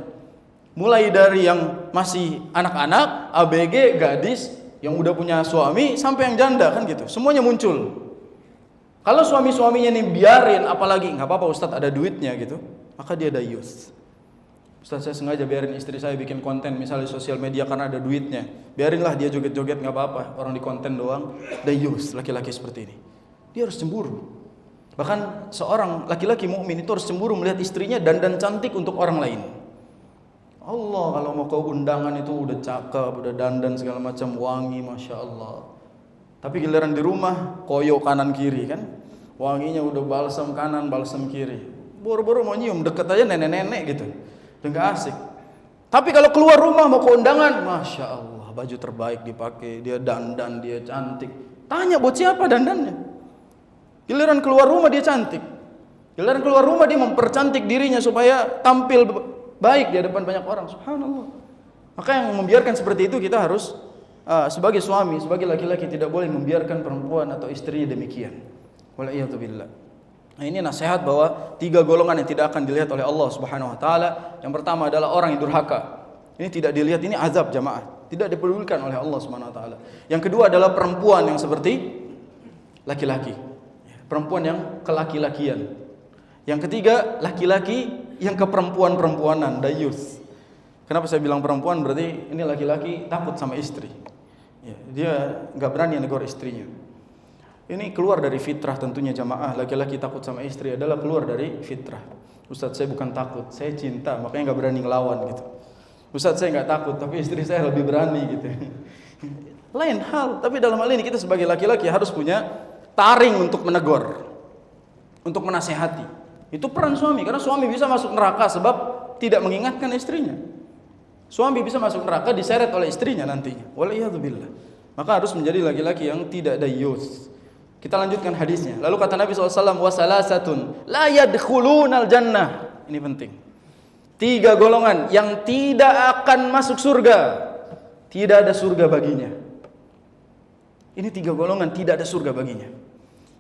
Mulai dari yang masih anak-anak, ABG, gadis yang udah punya suami sampai yang janda kan gitu. Semuanya muncul. Kalau suami-suaminya nih biarin, apalagi nggak apa-apa Ustadz ada duitnya gitu, maka dia dayyus. Ustaz saya sengaja biarin istri saya bikin konten misalnya di sosial media karena ada duitnya. Biarinlah dia joget-joget nggak apa-apa, orang di konten doang. Dayyus, laki-laki seperti ini. Dia harus cemburu. Bahkan seorang laki-laki mukmin itu harus cemburu melihat istrinya dandan cantik untuk orang lain. Allah, kalau mau ke undangan itu udah cakep, udah dandan segala macam, wangi, masya Allah. Tapi giliran di rumah koyo kanan kiri kan, wanginya udah balsam kanan, balsam kiri. Boro-boro mau nyium, deket aja nenek-nenek gitu, udah nggak asik. Tapi kalau keluar rumah mau ke undangan, masya Allah, baju terbaik dipakai, dia dandan, dia cantik. Tanya buat siapa dandannya? Giliran keluar rumah dia cantik. Giliran keluar rumah dia mempercantik dirinya supaya tampil baik di hadapan banyak orang. Subhanallah. Maka yang membiarkan seperti itu kita harus sebagai suami, sebagai laki-laki tidak boleh membiarkan perempuan atau istrinya demikian. Waliyatubillah. Nah, ini nasihat bahwa 3 golongan yang tidak akan dilihat oleh Allah Subhanahu wa taala. Yang pertama adalah orang yang durhaka. Ini tidak dilihat, ini azab jamaah. Tidak dipedulikan oleh Allah Subhanahu wa taala. Yang kedua adalah perempuan yang seperti laki-laki. Perempuan yang kelaki-lakian. Yang ketiga, laki-laki yang keperempuan-perempuanan, dayus. Kenapa saya bilang perempuan? Berarti ini laki-laki takut sama istri. Ya, dia nggak berani negor istrinya. Ini keluar dari fitrah tentunya jamaah. Laki-laki takut sama istri adalah keluar dari fitrah. Ustaz, saya bukan takut, saya cinta, makanya nggak berani ngelawan gitu. Ustaz, saya nggak takut, tapi istri saya lebih berani gitu. Lain hal. Tapi dalam hal ini kita sebagai laki-laki harus punya taring untuk menegur, untuk menasehati. Itu peran suami, karena suami bisa masuk neraka sebab tidak mengingatkan istrinya. Suami bisa masuk neraka diseret oleh istrinya nantinya. Waliyadzubillah. Maka harus menjadi laki-laki yang tidak dayus. Kita lanjutkan hadisnya. Lalu kata Nabi SAW, wasalasatun la yadkhulunal jannah. Ini penting. 3 golongan yang tidak akan masuk surga. Tidak ada surga baginya. Ini 3 golongan tidak ada surga baginya.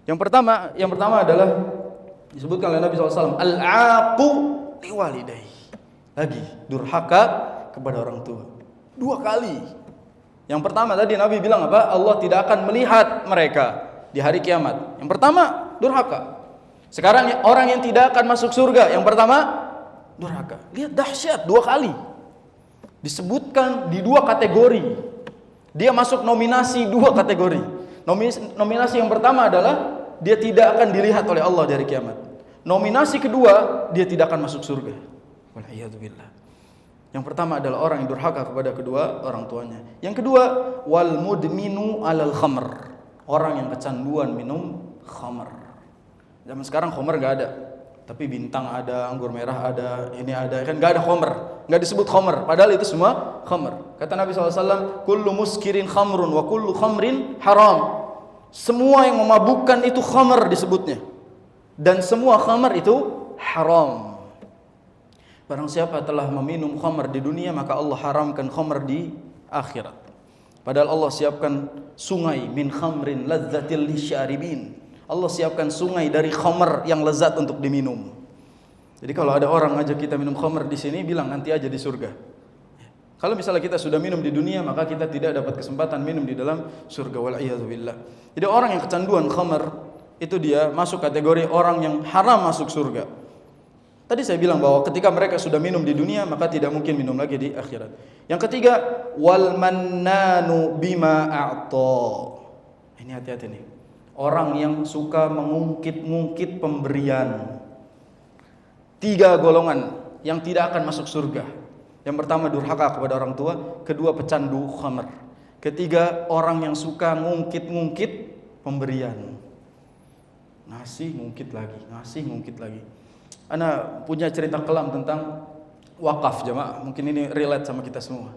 Yang pertama adalah disebutkan oleh Nabi SAW, al-aqu liwalidayhi. Lagi, durhaka kepada orang tua. 2 kali. Yang pertama tadi Nabi bilang apa? Allah tidak akan melihat mereka di hari kiamat. Yang pertama, durhaka. Sekarang orang yang tidak akan masuk surga, yang pertama, durhaka. Lihat dahsyat, 2 kali. Disebutkan di 2 kategori. Dia masuk nominasi 2 kategori. Nominasi yang pertama adalah dia tidak akan dilihat oleh Allah dari kiamat. Nominasi kedua, dia tidak akan masuk surga. Waliyadzubillah. Yang pertama adalah orang yang durhaka kepada kedua orang tuanya. Yang kedua, wal mudminu alal khamr. Orang yang kecanduan minum khamr. Zaman sekarang khamr enggak ada. Tapi bintang ada, anggur merah ada, ini ada. Kan enggak ada khamr. Enggak disebut khamr, padahal itu semua khamr. Kata Nabi SAW, kullu muskirin khamrun wa kullu khamrin haram. Semua yang memabukkan itu khamr disebutnya. Dan semua khamr itu haram. Barang siapa telah meminum khamr di dunia, maka Allah haramkan khamr di akhirat. Padahal Allah siapkan sungai min khamrin ladzatil lisyaribin. Allah siapkan sungai dari khamr yang lezat untuk diminum. Jadi kalau ada orang ngajak kita minum khamr di sini, bilang nanti aja di surga. Kalau misalnya kita sudah minum di dunia, maka kita tidak dapat kesempatan minum di dalam surga. Wal'iyadzubillah. Jadi orang yang kecanduan khamr, itu dia masuk kategori orang yang haram masuk surga. Tadi saya bilang bahwa ketika mereka sudah minum di dunia, maka tidak mungkin minum lagi di akhirat. Yang ketiga, wal mannanu bima a'ta. Ini hati-hati nih. Orang yang suka mengungkit-ungkit pemberian. 3 golongan yang tidak akan masuk surga. Yang pertama durhaka kepada orang tua, kedua pecandu khamr, ketiga orang yang suka ngungkit-ngungkit pemberian. Ngasih ngungkit lagi. Ana punya cerita kelam tentang wakaf jamaah. Mungkin ini relate sama kita semua.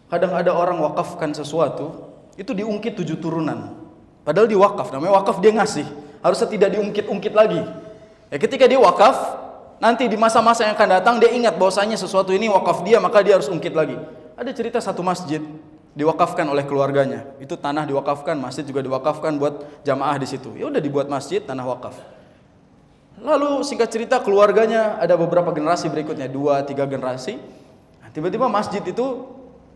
Kadang ada orang wakafkan sesuatu, itu diungkit 7 turunan. Padahal di wakaf, namanya wakaf dia ngasih. Harusnya tidak diungkit-ungkit lagi. Ya ketika dia wakaf, nanti di masa-masa yang akan datang dia ingat bahwasanya sesuatu ini wakaf dia, maka dia harus ungkit lagi. Ada cerita satu masjid diwakafkan oleh keluarganya. Itu tanah diwakafkan, masjid juga diwakafkan buat jamaah di situ. Ya udah dibuat masjid, tanah wakaf. Lalu singkat cerita keluarganya ada beberapa generasi berikutnya, 2-3 generasi. Nah, tiba-tiba masjid itu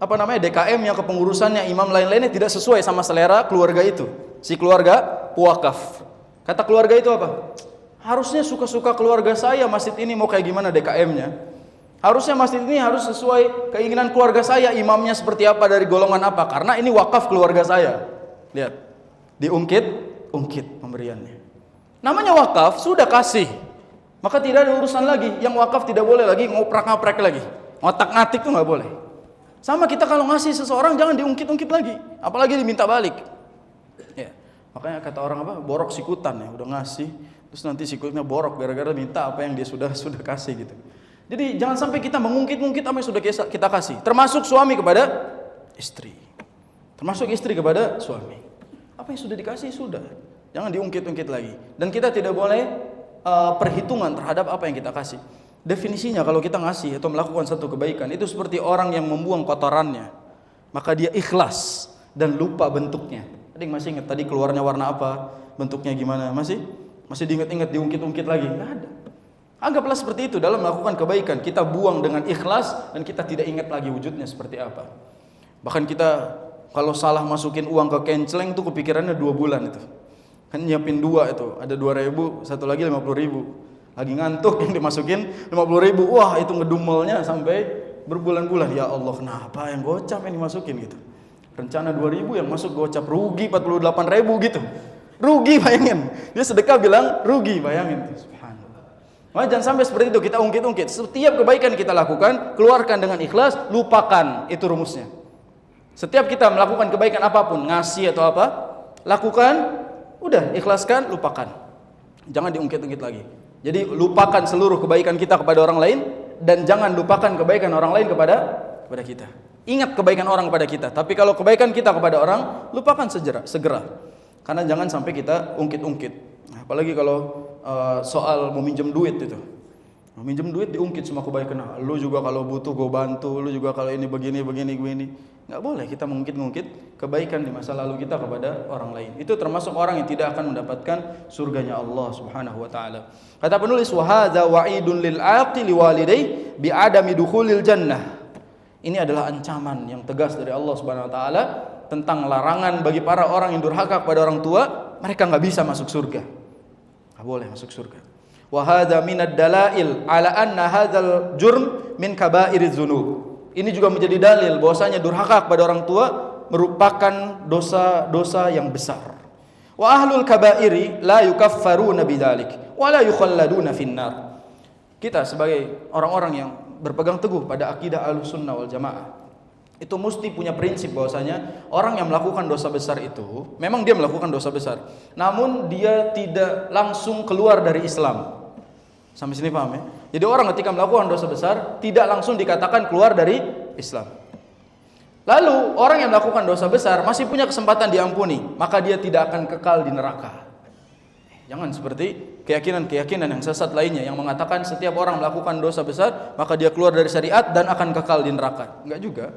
DKM yang kepengurusannya, imam lain-lainnya tidak sesuai sama selera keluarga itu. Si keluarga pewakaf. Kata keluarga itu apa? Harusnya suka-suka keluarga saya masjid ini, mau kayak gimana DKM-nya. Harusnya masjid ini harus sesuai keinginan keluarga saya, imamnya seperti apa, dari golongan apa, karena ini wakaf keluarga saya. Lihat, diungkit pemberiannya. Namanya wakaf, sudah kasih. Maka tidak ada urusan lagi. Yang wakaf tidak boleh lagi ngoprak-ngaprek lagi. Ngotak-ngatik itu nggak boleh. Sama kita kalau ngasih seseorang jangan diungkit-ungkit lagi. Apalagi diminta balik. Ya. Makanya kata orang apa? Borok sikutan ya. Udah ngasih, terus nanti sikutnya borok gara-gara minta apa yang dia sudah kasih gitu. Jadi jangan sampai kita mengungkit-ungkit apa yang sudah kita kasih. Termasuk suami kepada istri. Termasuk istri kepada suami. Apa yang sudah dikasih sudah. Jangan diungkit-ungkit lagi. Dan kita tidak boleh perhitungan terhadap apa yang kita kasih. Definisinya kalau kita ngasih atau melakukan satu kebaikan itu seperti orang yang membuang kotorannya. Maka dia ikhlas dan lupa bentuknya. Ada yang masih ingat tadi keluarnya warna apa, bentuknya gimana? Masih diingat-ingat, diungkit-ungkit lagi? Nggak ada. Anggaplah seperti itu dalam melakukan kebaikan. Kita buang dengan ikhlas dan kita tidak ingat lagi wujudnya seperti apa. Bahkan kita kalau salah masukin uang ke kenceleng itu kepikirannya 2 bulan itu. Kan nyiapin 2 itu, ada 2.000, satu lagi 50.000. Lagi ngantuk yang dimasukin 50.000. Wah, itu ngedumelnya sampai berbulan-bulan. Ya Allah, kenapa yang gocap yang dimasukin gitu. Rencana 2.000 yang masuk gocap, rugi 48.000 gitu. Rugi, bayangin. Dia sedekah bilang rugi, bayangin. Subhanallah. Maka jangan sampai seperti itu, kita ungkit-ungkit. Setiap kebaikan kita lakukan, keluarkan dengan ikhlas, lupakan, itu rumusnya. Setiap kita melakukan kebaikan apapun, ngasih atau apa, lakukan, udah ikhlaskan, lupakan. Jangan diungkit-ungkit lagi. Jadi lupakan seluruh kebaikan kita kepada orang lain dan jangan lupakan kebaikan orang lain kepada kita. Ingat kebaikan orang kepada kita, tapi kalau kebaikan kita kepada orang, lupakan segera. Karena jangan sampai kita ungkit-ungkit. Apalagi kalau soal meminjam duit itu. Meminjam duit diungkit semua kebaikan. Lu juga kalau butuh gue bantu, lu juga kalau ini begini. Nggak boleh kita mengungkit-ungkit kebaikan di masa lalu kita kepada orang lain. Itu termasuk orang yang tidak akan mendapatkan surganya Allah Subhanahu wa taala. Kata penulis, wa hadza wa'idun lil 'aqili walidayhi bi adami dukhulil jannah. Ini adalah ancaman yang tegas dari Allah Subhanahu wa taala tentang larangan bagi para orang yang durhaka kepada orang tua, mereka nggak bisa masuk surga. Nggak boleh masuk surga. Wa hadza minad dalail ala anna hadzal jurm min kaba'iriz dzunub. Ini juga menjadi dalil bahwasanya durhaka kepada orang tua merupakan dosa-dosa yang besar. Wa ahlul kaba'iri la yukaffaruna bidzalik wa la yukhalladuna finnar. Kita sebagai orang-orang yang berpegang teguh pada akidah Ahlussunnah wal Jamaah itu mesti punya prinsip bahwasanya orang yang melakukan dosa besar itu memang dia melakukan dosa besar, namun dia tidak langsung keluar dari Islam. Sampai sini paham ya? Jadi orang ketika melakukan dosa besar tidak langsung dikatakan keluar dari Islam. Lalu orang yang melakukan dosa besar masih punya kesempatan diampuni, maka dia tidak akan kekal di neraka. Jangan seperti keyakinan-keyakinan yang sesat lainnya yang mengatakan setiap orang melakukan dosa besar maka dia keluar dari syariat dan akan kekal di neraka. Enggak juga.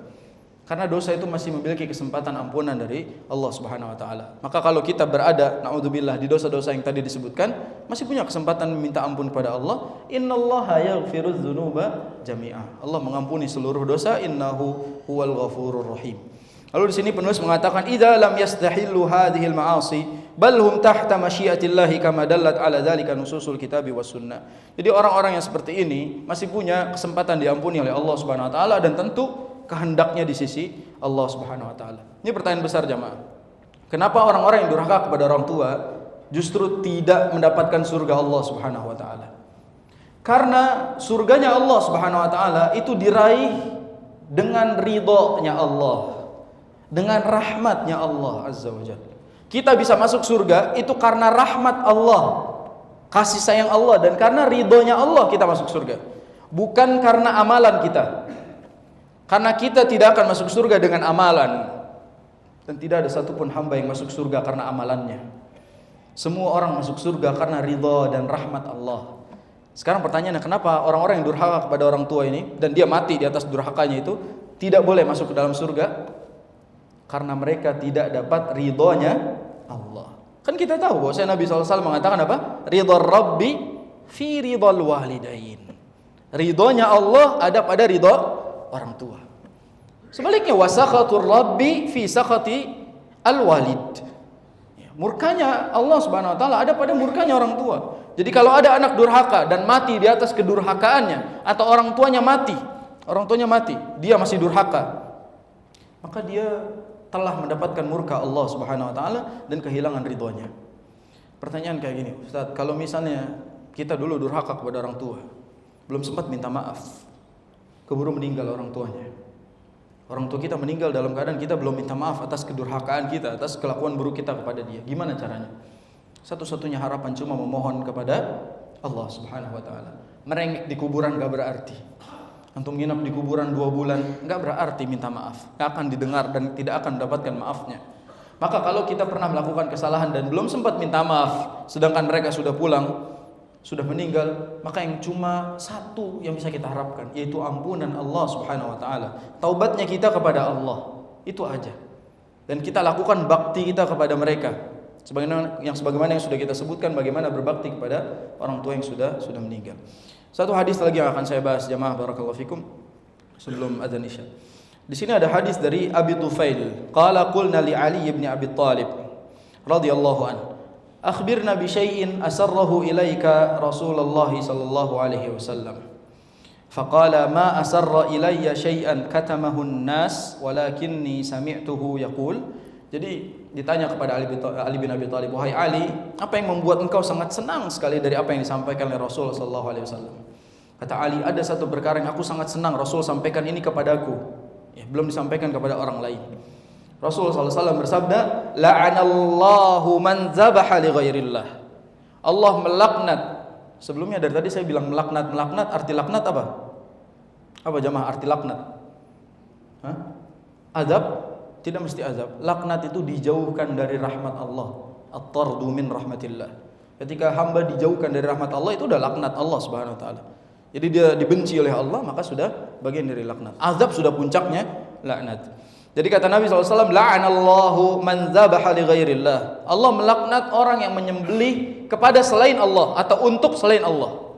Karena dosa itu masih memiliki kesempatan ampunan dari Allah Subhanahu wa taala. Maka kalau kita berada naudzubillah di dosa-dosa yang tadi disebutkan, masih punya kesempatan meminta ampun kepada Allah. Innallaha yaghfirudz dzunuba jami'a. Allah mengampuni seluruh dosa, innahu huwal ghafurur rahim. Lalu di sini penulis mengatakan idza lam yastahillu hadhil ma'asi bal hum tahta masyiatillahi kama dallat ala dzalika nususul kitabi was sunnah. Jadi orang-orang yang seperti ini masih punya kesempatan diampuni oleh Allah Subhanahu wa taala dan tentu kehendaknya di sisi Allah Subhanahu wa taala. Ini pertanyaan besar jamaah. Kenapa orang-orang yang durhaka kepada orang tua justru tidak mendapatkan surga Allah Subhanahu wa taala? Karena surganya Allah Subhanahu wa taala itu diraih dengan ridhonya Allah, dengan rahmatnya Allah Azza wa Jalla. Kita bisa masuk surga itu karena rahmat Allah, kasih sayang Allah, dan karena ridhonya Allah kita masuk surga, bukan karena amalan kita. Karena kita tidak akan masuk surga dengan amalan, dan tidak ada satupun hamba yang masuk surga karena amalannya. Semua orang masuk surga karena ridha dan rahmat Allah. Sekarang pertanyaannya, kenapa orang-orang yang durhaka kepada orang tua ini dan dia mati di atas durhakanya itu tidak boleh masuk ke dalam surga? Karena mereka tidak dapat ridhonya Allah. Kan kita tahu bahwa Nabi SAW mengatakan apa? Ridha Rabbi fi ridhal walidain. Ridhonya Allah ada pada ridho orang tua. Sebaliknya wasakhatur Rabbi fi sakhati al-walid. Murkanya Allah Subhanahu wa taala ada pada murkanya orang tua. Jadi kalau ada anak durhaka dan mati di atas kedurhakaannya, atau orang tuanya mati, dia masih durhaka, maka dia telah mendapatkan murka Allah Subhanahu wa taala dan kehilangan ridhonya. Pertanyaan kayak gini, Ustaz, kalau misalnya kita dulu durhaka kepada orang tua, belum sempat minta maaf, keburu meninggal orang tuanya. Orang tua kita meninggal dalam keadaan kita belum minta maaf atas kedurhakaan kita, atas kelakuan buruk kita kepada dia. Gimana caranya? Satu-satunya harapan cuma memohon kepada Allah Subhanahu wa taala. Merengek di kuburan gak berarti. Antum nginap di kuburan 2 bulan gak berarti minta maaf. Gak akan didengar dan tidak akan mendapatkan maafnya. Maka kalau kita pernah melakukan kesalahan dan belum sempat minta maaf, sedangkan mereka sudah pulang, sudah meninggal, maka yang cuma satu yang bisa kita harapkan, yaitu ampunan Allah Subhanahu wa taala. Taubatnya kita kepada Allah. Itu aja. Dan kita lakukan bakti kita kepada mereka. Sebagaimana yang sudah kita sebutkan, bagaimana berbakti kepada orang tua yang sudah meninggal. Satu hadis lagi yang akan saya bahas, jamaah barakallahu fikum, sebelum adzan Isya. Di sini ada hadis dari Abi Tufail. Qala qulna li Ali ibn Abi Thalib radhiyallahu anhu, akhbirna bi syai'in asarrahu ilaika Rasulullah sallallahu alaihi wasallam. Faqala ma asarra ilayya syai'an katamahu an-nas walakinni sami'tuhu yaqul. Jadi ditanya kepada Ali bin Abi Thalib, wahai Ali, apa yang membuat engkau sangat senang sekali dari apa yang disampaikan oleh Rasul sallallahu alaihi wasallam? Kata Ali, ada satu perkara yang aku sangat senang Rasul sampaikan ini kepadaku. Ya, belum disampaikan kepada orang lain. Rasul sallallahu alaihi wasallam bersabda, la'anallahu man dzabaha li ghairillah. Allah melaknat. Sebelumnya dari tadi saya bilang melaknat. Melaknat arti laknat apa? Apa jamaah arti laknat? Hah? Azab? Tidak mesti azab. Laknat itu dijauhkan dari rahmat Allah. At-tardu min rahmatillah. Ketika hamba dijauhkan dari rahmat Allah, itu udah laknat Allah Subhanahu wa taala. Jadi dia dibenci oleh Allah, maka sudah bagian dari laknat. Azab sudah puncaknya laknat. Jadi kata Nabi SAW, la'anallahu man dzabaha li ghairillah. Allah melaknat orang yang menyembelih kepada selain Allah atau untuk selain Allah.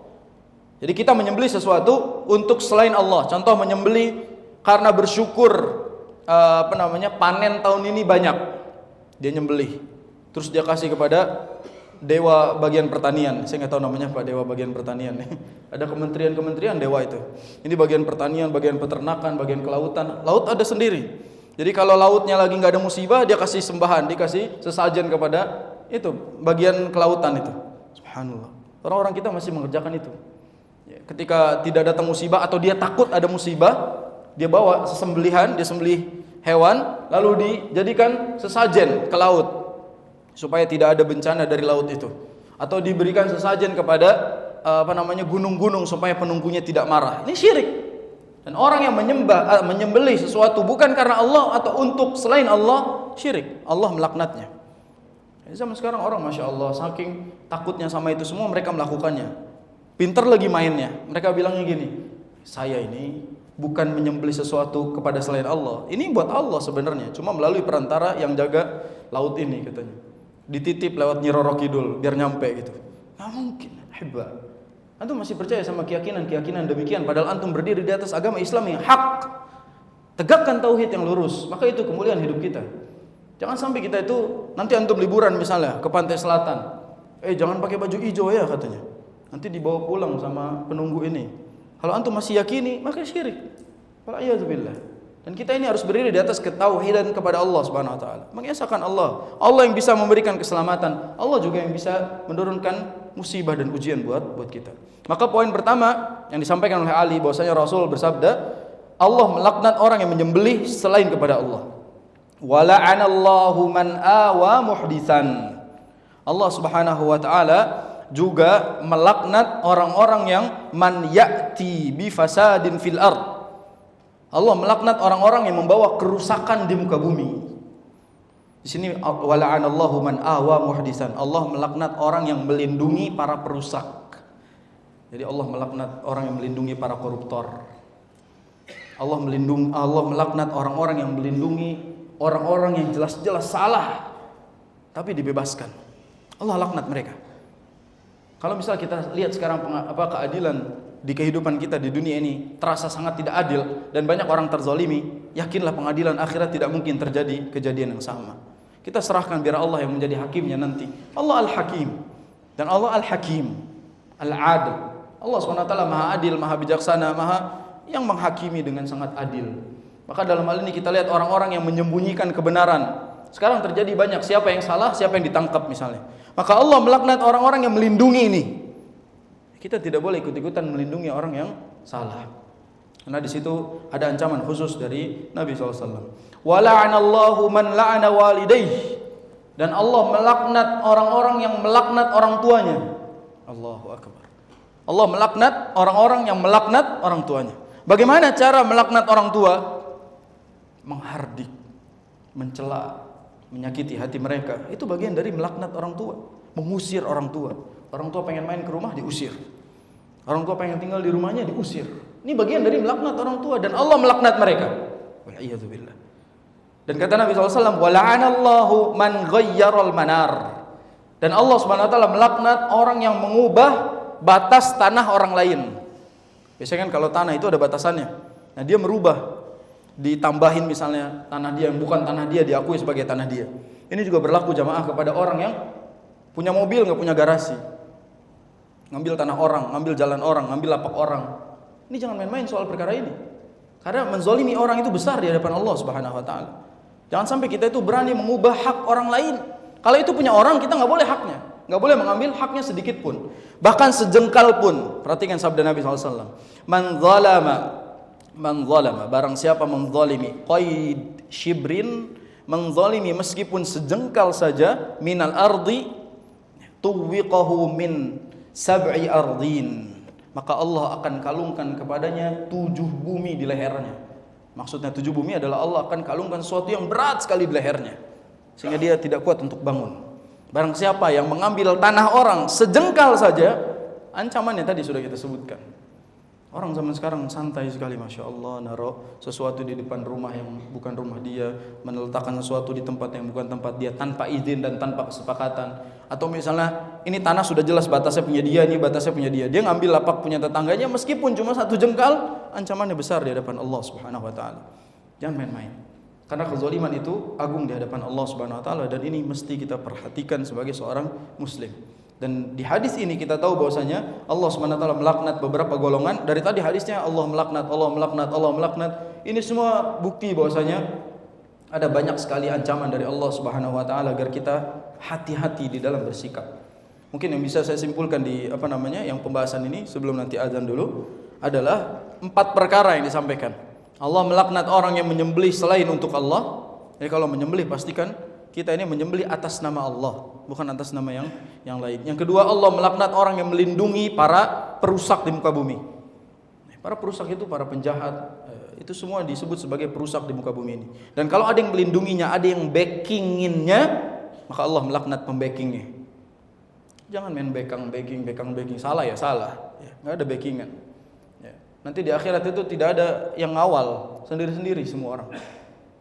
Jadi kita menyembelih sesuatu untuk selain Allah. Contoh menyembelih karena bersyukur panen tahun ini banyak. Dia nyembelih. Terus dia kasih kepada dewa bagian pertanian. Saya nggak tahu namanya Pak, dewa bagian pertanian. Ada kementerian dewa itu. Ini bagian pertanian, bagian peternakan, bagian kelautan. Laut ada sendiri. Jadi kalau lautnya lagi nggak ada musibah, dia kasih sembahan, dikasih sesajen kepada itu bagian kelautan itu. Subhanallah. Orang-orang kita masih mengerjakan itu. Ketika tidak datang musibah atau dia takut ada musibah, dia bawa sesembelihan, dia sembelih hewan, lalu dijadikan sesajen ke laut supaya tidak ada bencana dari laut itu. Atau diberikan sesajen kepada gunung-gunung supaya penunggunya tidak marah. Ini syirik. Dan orang yang menyembelih sesuatu bukan karena Allah atau untuk selain Allah, syirik. Allah melaknatnya. Zaman sekarang orang Masya Allah saking takutnya sama itu semua, mereka melakukannya. Pinter lagi mainnya. Mereka bilangnya gini, saya ini bukan menyembelih sesuatu kepada selain Allah. Ini buat Allah sebenarnya, cuma melalui perantara yang jaga laut ini katanya. Dititip lewat Nyi Roro Kidul biar nyampe gitu. Nggak mungkin. Hebat. Antum masih percaya sama keyakinan demikian, padahal antum berdiri di atas agama Islam yang hak. Tegakkan tauhid yang lurus, maka itu kemuliaan hidup kita. Jangan sampai kita itu nanti antum liburan misalnya ke pantai selatan. Jangan pakai baju hijau ya katanya. Nanti dibawa pulang sama penunggu ini. Kalau antum masih yakini, maka syirik. Wal'iyadzubillah. Dan kita ini harus berdiri di atas ketauhidan kepada Allah Subhanahu wa taala. Mengesahkan Allah. Allah yang bisa memberikan keselamatan, Allah juga yang bisa menurunkan musibah dan ujian buat kita. Maka poin pertama yang disampaikan oleh Ali bahwasanya Rasul bersabda, Allah melaknat orang yang menyembelih selain kepada Allah. Wa la'anallahu man awa muhditsan. Allah Subhanahu wa taala juga melaknat orang-orang yang man ya'ti bi fasadin fil ard. Allah melaknat orang-orang yang membawa kerusakan di muka bumi. Di sini wala'anallahu man awa muhdisan. Allah melaknat orang yang melindungi para perusak. Jadi Allah melaknat orang yang melindungi para koruptor. Allah melaknat orang-orang yang melindungi orang-orang yang jelas-jelas salah tapi dibebaskan. Allah laknat mereka. Kalau misalnya kita lihat sekarang keadilan di kehidupan kita di dunia ini terasa sangat tidak adil dan banyak orang terzalimi, yakinlah pengadilan akhirat tidak mungkin terjadi kejadian yang sama. Kita serahkan biar Allah yang menjadi hakimnya nanti. Allah Al-Hakim dan Allah Al-Hakim, Al-Adil. Allah SWT Maha Adil, Maha Bijaksana, Maha yang menghakimi dengan sangat adil. Maka dalam hal ini kita lihat orang-orang yang menyembunyikan kebenaran Sekarang terjadi banyak, siapa yang salah, siapa yang ditangkap misalnya. Maka Allah melaknat orang-orang yang melindungi ini. Kita tidak boleh ikut-ikutan melindungi orang yang salah. Karena di situ ada ancaman khusus dari Nabi SAW. Wa la'anallahu man la'ana walidayhi. Dan Allah melaknat orang-orang yang melaknat orang tuanya. Allahu akbar. Allah melaknat orang-orang yang melaknat orang tuanya. Bagaimana cara melaknat orang tua? Menghardik, mencela, menyakiti hati mereka. Itu bagian dari melaknat orang tua, mengusir orang tua. Orang tua pengen main ke rumah, diusir. Orang tua pengen tinggal di rumahnya, diusir. Ini bagian dari melaknat orang tua, dan Allah melaknat mereka. Wal'iyadzubillah. Dan kata Nabi SAW, wala'anallahu man ghayyaral manar. Dan Allah Subhanahu wa taala melaknat orang yang mengubah batas tanah orang lain. Biasanya kan kalau tanah itu ada batasannya. Nah, dia merubah, ditambahin misalnya tanah dia yang bukan tanah dia diakui sebagai tanah dia. Ini juga berlaku jamaah kepada orang yang punya mobil nggak punya garasi. Ngambil tanah orang, ngambil jalan orang, ngambil lapak orang. Ini jangan main-main soal perkara ini. Karena menzalimi orang itu besar di hadapan Allah Subhanahu wa taala. Jangan sampai kita itu berani mengubah hak orang lain. Kalau itu punya orang, kita nggak boleh haknya. Nggak boleh mengambil haknya sedikit pun. Bahkan sejengkal pun. Perhatikan sabda Nabi SAW. Man zalama, barang siapa menzalimi qaid shibrin, menzalimi meskipun sejengkal saja, minal ardi tuwiqahu min sab'i ardin, maka Allah akan kalungkan kepadanya 7 bumi di lehernya. Maksudnya 7 bumi adalah Allah akan kalungkan sesuatu yang berat sekali di lehernya, sehingga dia tidak kuat untuk bangun. Barang siapa yang mengambil tanah orang sejengkal saja, ancamannya tadi sudah kita sebutkan. Orang zaman sekarang santai sekali, Masya Allah, naruh sesuatu di depan rumah yang bukan rumah dia, meletakkan sesuatu di tempat yang bukan tempat dia, tanpa izin dan tanpa kesepakatan. Atau misalnya, ini tanah sudah jelas batasnya punya dia, ini batasnya punya dia, dia ngambil lapak punya tetangganya, meskipun cuma 1 jengkal, ancamannya besar di hadapan Allah Subhanahu wa taala. Jangan main-main. Karena kezaliman itu agung di hadapan Allah Subhanahu wa taala, dan ini mesti kita perhatikan sebagai seorang muslim. Dan di hadis ini kita tahu bahwasanya Allah Subhanahu wa taala melaknat beberapa golongan. Dari tadi hadisnya Allah melaknat, Allah melaknat, Allah melaknat. Ini semua bukti bahwasanya ada banyak sekali ancaman dari Allah Subhanahu wa taala agar kita hati-hati di dalam bersikap. Mungkin yang bisa saya simpulkan di yang pembahasan ini sebelum nanti azan dulu adalah 4 perkara yang disampaikan. Allah melaknat orang yang menyembelih selain untuk Allah. Jadi kalau menyembelih pastikan kita ini menyembelih atas nama Allah, bukan atas nama yang lain. Yang kedua, Allah melaknat orang yang melindungi para perusak di muka bumi. Para perusak itu para penjahat, itu semua disebut sebagai perusak di muka bumi ini. Dan kalau ada yang melindunginya, ada yang backinginnya, maka Allah melaknat pembackingnya. Jangan main backing, salah ya salah, nggak ada backingan. Nanti di akhirat itu tidak ada yang ngawal, sendiri-sendiri semua orang.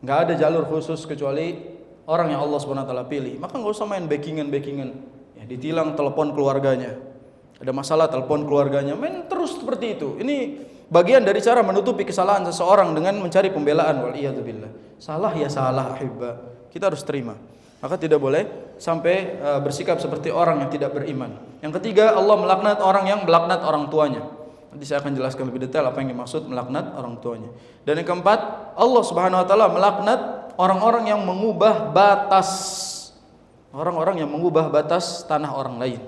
Nggak ada jalur khusus kecuali orang yang Allah SWT pilih. Maka nggak usah main backingan. Ya, ditilang telepon keluarganya, ada masalah telepon keluarganya, main terus seperti itu. Ini bagian dari cara menutupi kesalahan seseorang dengan mencari pembelaan. Wal'iyadzubillah. Salah ya salah, ahibba. Kita harus terima. Maka tidak boleh sampai bersikap seperti orang yang tidak beriman. Yang ketiga, Allah melaknat orang yang melaknat orang tuanya. Nanti saya akan jelaskan lebih detail apa yang dimaksud melaknat orang tuanya. Dan yang keempat, Allah Subhanahu wa taala melaknat orang-orang yang mengubah batas, orang-orang yang mengubah batas tanah orang lain.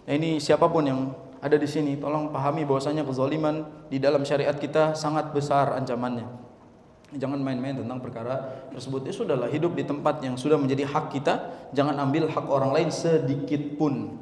Nah, ini siapapun yang ada di sini, tolong pahami bahwasanya kezaliman di dalam syariat kita sangat besar ancamannya. Jangan main-main tentang perkara tersebut. Ya sudahlah, hidup di tempat yang sudah menjadi hak kita, jangan ambil hak orang lain sedikit pun.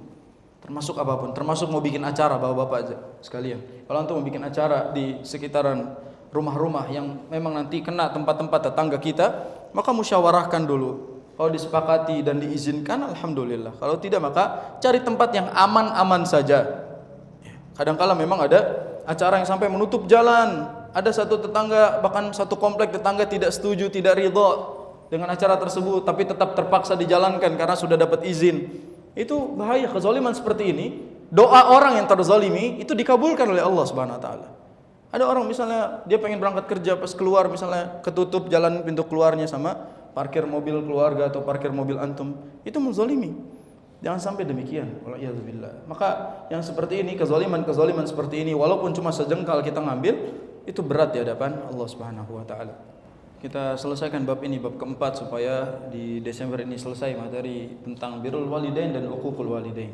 Termasuk apapun, termasuk mau bikin acara bapak-bapak aja sekalian. Kalau antum mau bikin acara di sekitaran rumah-rumah yang memang nanti kena tempat-tempat tetangga kita, maka musyawarahkan dulu. Kalau disepakati dan diizinkan, alhamdulillah. Kalau tidak, maka cari tempat yang aman-aman saja. Kadang-kala memang ada acara yang sampai menutup jalan. Ada satu tetangga, bahkan satu komplek tetangga tidak setuju, tidak ridho dengan acara tersebut, tapi tetap terpaksa dijalankan karena sudah dapat izin. Itu bahaya. Kezaliman seperti ini, doa orang yang terzalimi itu dikabulkan oleh Allah Subhanahu wa taala. Ada orang misalnya dia pengen berangkat kerja, pas keluar misalnya ketutup jalan pintu keluarnya sama parkir mobil keluarga atau parkir mobil antum, itu menzalimi. Jangan sampai demikian. Wal'iyadzubillah. Maka yang seperti ini, kezaliman seperti ini, walaupun cuma sejengkal kita ngambil, itu berat di hadapan Allah Subhanahu wa taala. kita selesaikan bab ini, bab keempat, supaya di Desember ini selesai materi tentang birrul walidain dan uququl walidain.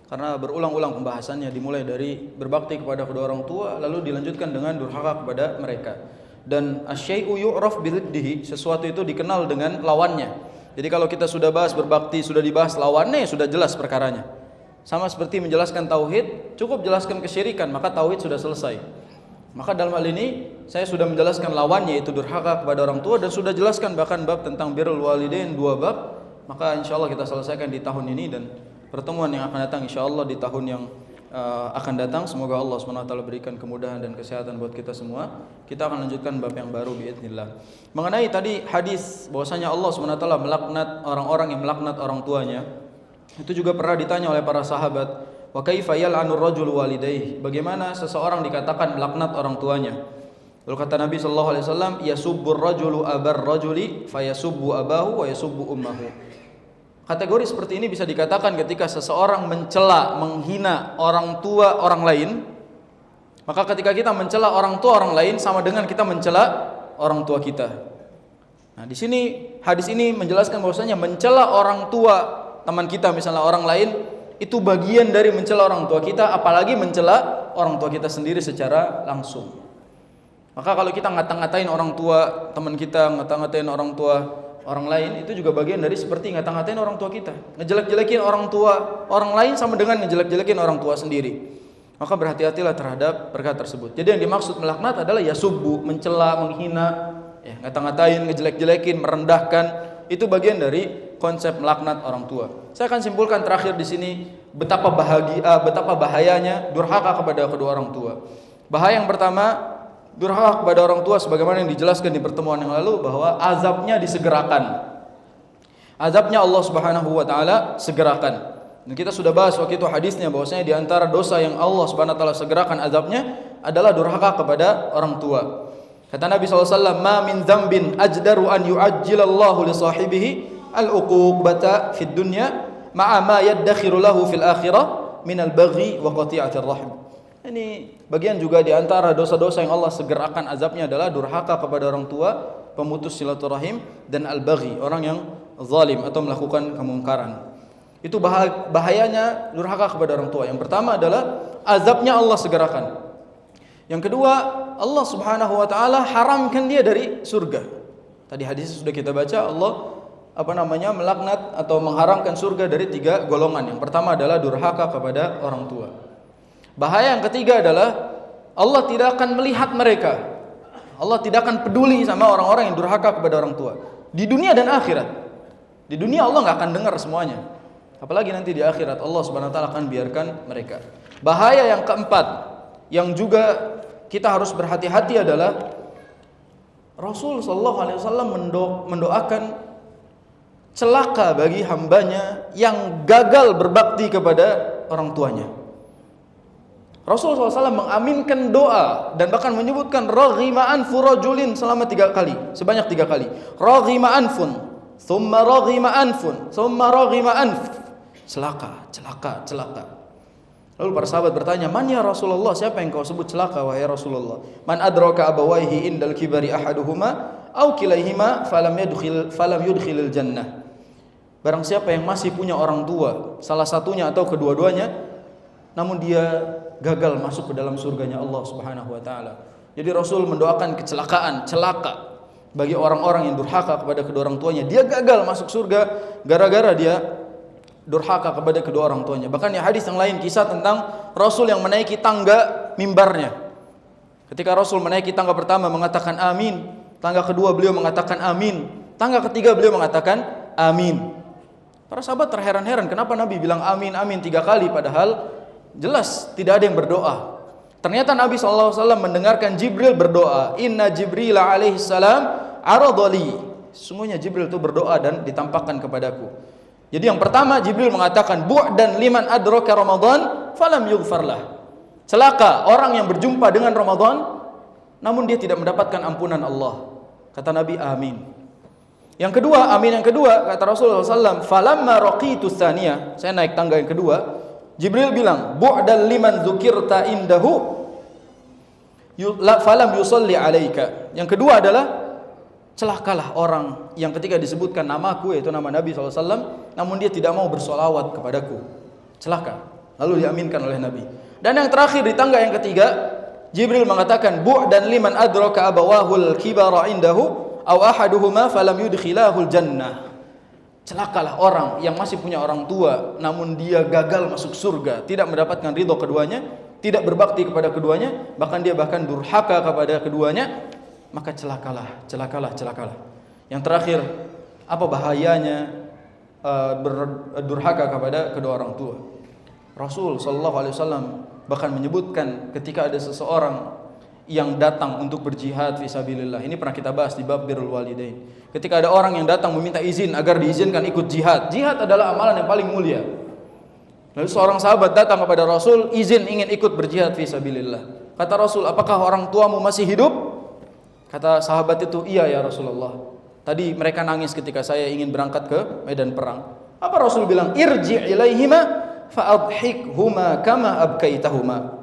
Karena berulang-ulang pembahasannya, dimulai dari berbakti kepada kedua orang tua, lalu dilanjutkan dengan durhaka kepada mereka. Dan asyai'u yu'raf bididdihi, sesuatu itu dikenal dengan lawannya. Jadi kalau kita sudah bahas berbakti, sudah dibahas lawannya, sudah jelas perkaranya. Sama seperti menjelaskan tauhid, cukup jelaskan kesyirikan, maka tauhid sudah selesai. Maka dalam hal ini saya sudah menjelaskan lawannya, yaitu durhaka kepada orang tua, dan sudah jelaskan bahkan bab tentang birrul walidain 2 bab. Maka insyaallah kita selesaikan di tahun ini, dan pertemuan yang akan datang insyaallah di tahun yang akan datang. Semoga Allah SWT berikan kemudahan dan kesehatan buat kita semua. Kita akan lanjutkan bab yang baru biidznillah. Mengenai tadi hadis bahwasanya Allah SWT melaknat orang-orang yang melaknat orang tuanya, itu juga pernah ditanya oleh para sahabat, wa kaifa yal'anu ar-rajulu walidayhi, bagaimana seseorang dikatakan melaknat orang tuanya. Lalu kata Nabi sallallahu alaihi wasallam, yasubbu ar-rajulu abar rajuli fayasubbu abahu wa yasubbu ummahu. Kategori seperti ini bisa dikatakan ketika seseorang mencela, menghina orang tua orang lain. Maka ketika kita mencela orang tua orang lain sama dengan kita mencela orang tua kita. Nah, di sini hadis ini menjelaskan bahwasanya mencela orang tua teman kita, misalnya orang lain, itu bagian dari mencela orang tua kita, apalagi mencela orang tua kita sendiri secara langsung. Maka kalau kita ngata-ngatain orang tua teman kita, ngata-ngatain orang tua orang lain, itu juga bagian dari seperti ngata-ngatain orang tua kita. Ngejelek-jelekin orang tua orang lain sama dengan ngejelek-jelekin orang tua sendiri. Maka berhati-hatilah terhadap perkara tersebut. Jadi yang dimaksud melaknat adalah yasubbu, mencela, menghina, ya, ngata-ngatain, ngejelek-jelekin, merendahkan. Itu bagian dari konsep melaknat orang tua. Saya akan simpulkan terakhir di sini betapa bahayanya durhaka kepada kedua orang tua. Bahaya yang pertama, durhaka kepada orang tua sebagaimana yang dijelaskan di pertemuan yang lalu, bahwa azabnya disegerakan. Azabnya Allah Subhanahu wa taala segerakan. Dan kita sudah bahas waktu itu hadisnya bahwasanya di antara dosa yang Allah Subhanahu wa taala segerakan azabnya adalah durhaka kepada orang tua. Kata Nabi SAW, ma min dzambin ajdaru an yu'ajjilallahu li sahibihi al-uquqbata fid dunya ma'a ma yaddakhiru lahu fil akhirah min al-baghi wa qati'atir rahim. Ini bagian juga di antara dosa-dosa yang Allah segerakan azabnya adalah durhaka kepada orang tua, pemutus silaturahim, dan al-baghi, orang yang zalim atau melakukan kemungkaran. Itu bahayanya durhaka kepada orang tua. Yang pertama adalah azabnya Allah segerakan. Yang kedua, Allah Subhanahu wa taala haramkan dia dari surga. Tadi hadis sudah kita baca, Allah melaknat atau mengharamkan surga dari 3 golongan. Yang pertama adalah durhaka kepada orang tua. Bahaya yang ketiga adalah Allah tidak akan melihat mereka. Allah tidak akan peduli sama orang-orang yang durhaka kepada orang tua di dunia dan akhirat. Di dunia Allah enggak akan dengar semuanya. Apalagi nanti di akhirat Allah Subhanahu wa taala akan biarkan mereka. Bahaya yang keempat yang juga kita harus berhati-hati adalah Rasul sallallahu alaihi wasallam mendoakan celaka bagi hambanya yang gagal berbakti kepada orang tuanya. Rasul SAW mengaminkan doa dan bahkan menyebutkan raghima anfu rajulin selama 3 kali, sebanyak 3 kali. Raghima anfun, thumma raghima anfun, thumma raghima anf. Celaka, celaka, celaka. Lalu para sahabat bertanya, "Man ya Rasulullah, siapa yang kau sebut celaka wahai Rasulullah?" "Man adraka abawaihi indal kibari ahaduhuma aw kilaihima falam yudkhilil jannah." Barang siapa yang masih punya orang tua, salah satunya atau kedua-duanya, namun dia gagal masuk ke dalam surganya Allah Subhanahu wa taala. Jadi Rasul mendoakan kecelakaan, celaka bagi orang-orang yang durhaka kepada kedua orang tuanya. Dia gagal masuk surga gara-gara dia durhaka kepada kedua orang tuanya. Bahkan di hadis yang lain kisah tentang Rasul yang menaiki tangga mimbarnya. Ketika Rasul menaiki tangga pertama mengatakan amin, tangga kedua beliau mengatakan amin, tangga ketiga beliau mengatakan amin. Para sahabat terheran-heran kenapa Nabi bilang amin amin 3 kali padahal jelas tidak ada yang berdoa. Ternyata Nabi SAW mendengarkan Jibril berdoa. Inna Jibril alaihi salam aradali. Sesungguhnya Jibril itu berdoa dan ditampakkan kepadaku. Jadi yang pertama Jibril mengatakan bu'dan liman adraka Ramadan falam yughfarlah. Celaka orang yang berjumpa dengan Ramadan namun dia tidak mendapatkan ampunan Allah. Kata Nabi amin. Yang kedua, amin yang kedua kata Rasulullah SAW, falamma raqitu tsaniyah, saya naik tangga yang kedua, Jibril bilang bu'dan liman dzukirta indahu falam yusalli alaika. Yang kedua adalah celakalah orang yang ketika disebutkan namaku, yaitu nama Nabi SAW, namun dia tidak mau bersolawat kepadaku. Celaka. Lalu diaminkan oleh Nabi. Dan yang terakhir di tangga yang ketiga, Jibril mengatakan, bu'dan liman adraka abawahul kibara indahu aw ahaduhuma falam yudkhilahul jannah. Celakalah orang yang masih punya orang tua namun dia gagal masuk surga, tidak mendapatkan ridho keduanya, tidak berbakti kepada keduanya, bahkan dia durhaka kepada keduanya, maka celakalah. Yang terakhir, apa bahayanya berdurhaka kepada kedua orang tua? Rasul sallallahu alaihi wasallam bahkan menyebutkan ketika ada seseorang yang datang untuk berjihad fisabilillah. Ini pernah kita bahas di bab birrul walidain. Ketika ada orang yang datang meminta izin agar diizinkan ikut jihad. Jihad adalah amalan yang paling mulia. Lalu seorang sahabat datang kepada Rasul, izin ingin ikut berjihad fisabilillah. Kata Rasul, apakah orang tuamu masih hidup? Kata sahabat itu, iya ya Rasulullah. Tadi mereka nangis ketika saya ingin berangkat ke medan perang. Apa Rasul bilang? Irji' ilaihima fa'adhikhuma kama abkaitahuma.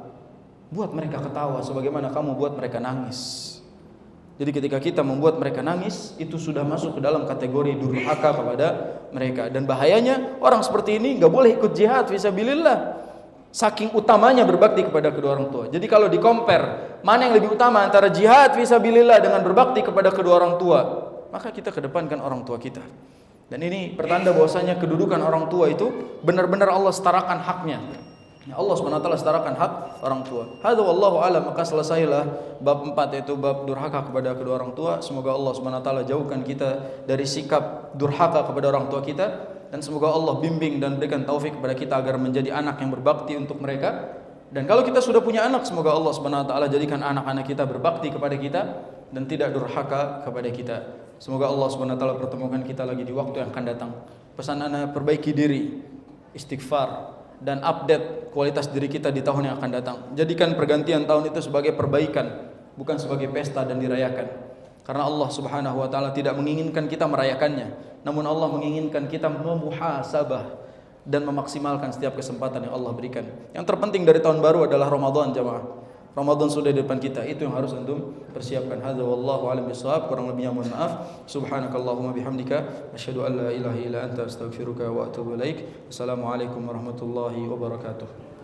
Buat mereka ketawa sebagaimana kamu buat mereka nangis. Jadi ketika kita membuat mereka nangis, itu sudah masuk ke dalam kategori durhaka kepada mereka. Dan bahayanya orang seperti ini gak boleh ikut jihad fisabilillah. Saking utamanya berbakti kepada kedua orang tua. Jadi kalau di-compare mana yang lebih utama antara jihad fisabilillah dengan berbakti kepada kedua orang tua, maka kita kedepankan orang tua kita. Dan ini pertanda bahwasanya kedudukan orang tua itu benar-benar Allah setarakan haknya. Allah SWT setarakan hak orang tua. Hadza wallahu alam. Maka selesailah bab 4, yaitu bab durhaka kepada kedua orang tua. Semoga Allah SWT jauhkan kita dari sikap durhaka kepada orang tua kita, dan semoga Allah bimbing dan berikan taufik kepada kita agar menjadi anak yang berbakti untuk mereka. Dan kalau kita sudah punya anak, semoga Allah SWT jadikan anak-anak kita berbakti kepada kita dan tidak durhaka kepada kita. Semoga Allah SWT pertemukan kita lagi di waktu yang akan datang. Pesan ana, perbaiki diri, istighfar, dan update kualitas diri kita di tahun yang akan datang. Jadikan pergantian tahun itu sebagai perbaikan, bukan sebagai pesta dan dirayakan. Karena Allah Subhanahu wa taala tidak menginginkan kita merayakannya, namun Allah menginginkan kita memuhasabah dan memaksimalkan setiap kesempatan yang Allah berikan. Yang terpenting dari tahun baru adalah Ramadan, jamaah. Ramadan sudah di depan kita, itu yang harus antum persiapkan. Hadza wallahu a'lam bishawab. Kurang lebihnya mohon maaf. Subhanakallahumma bihamdika asyhadu an la ilaha illa anta astaghfiruka wa atubu ilaik. Assalamualaikum warahmatullahi wabarakatuh.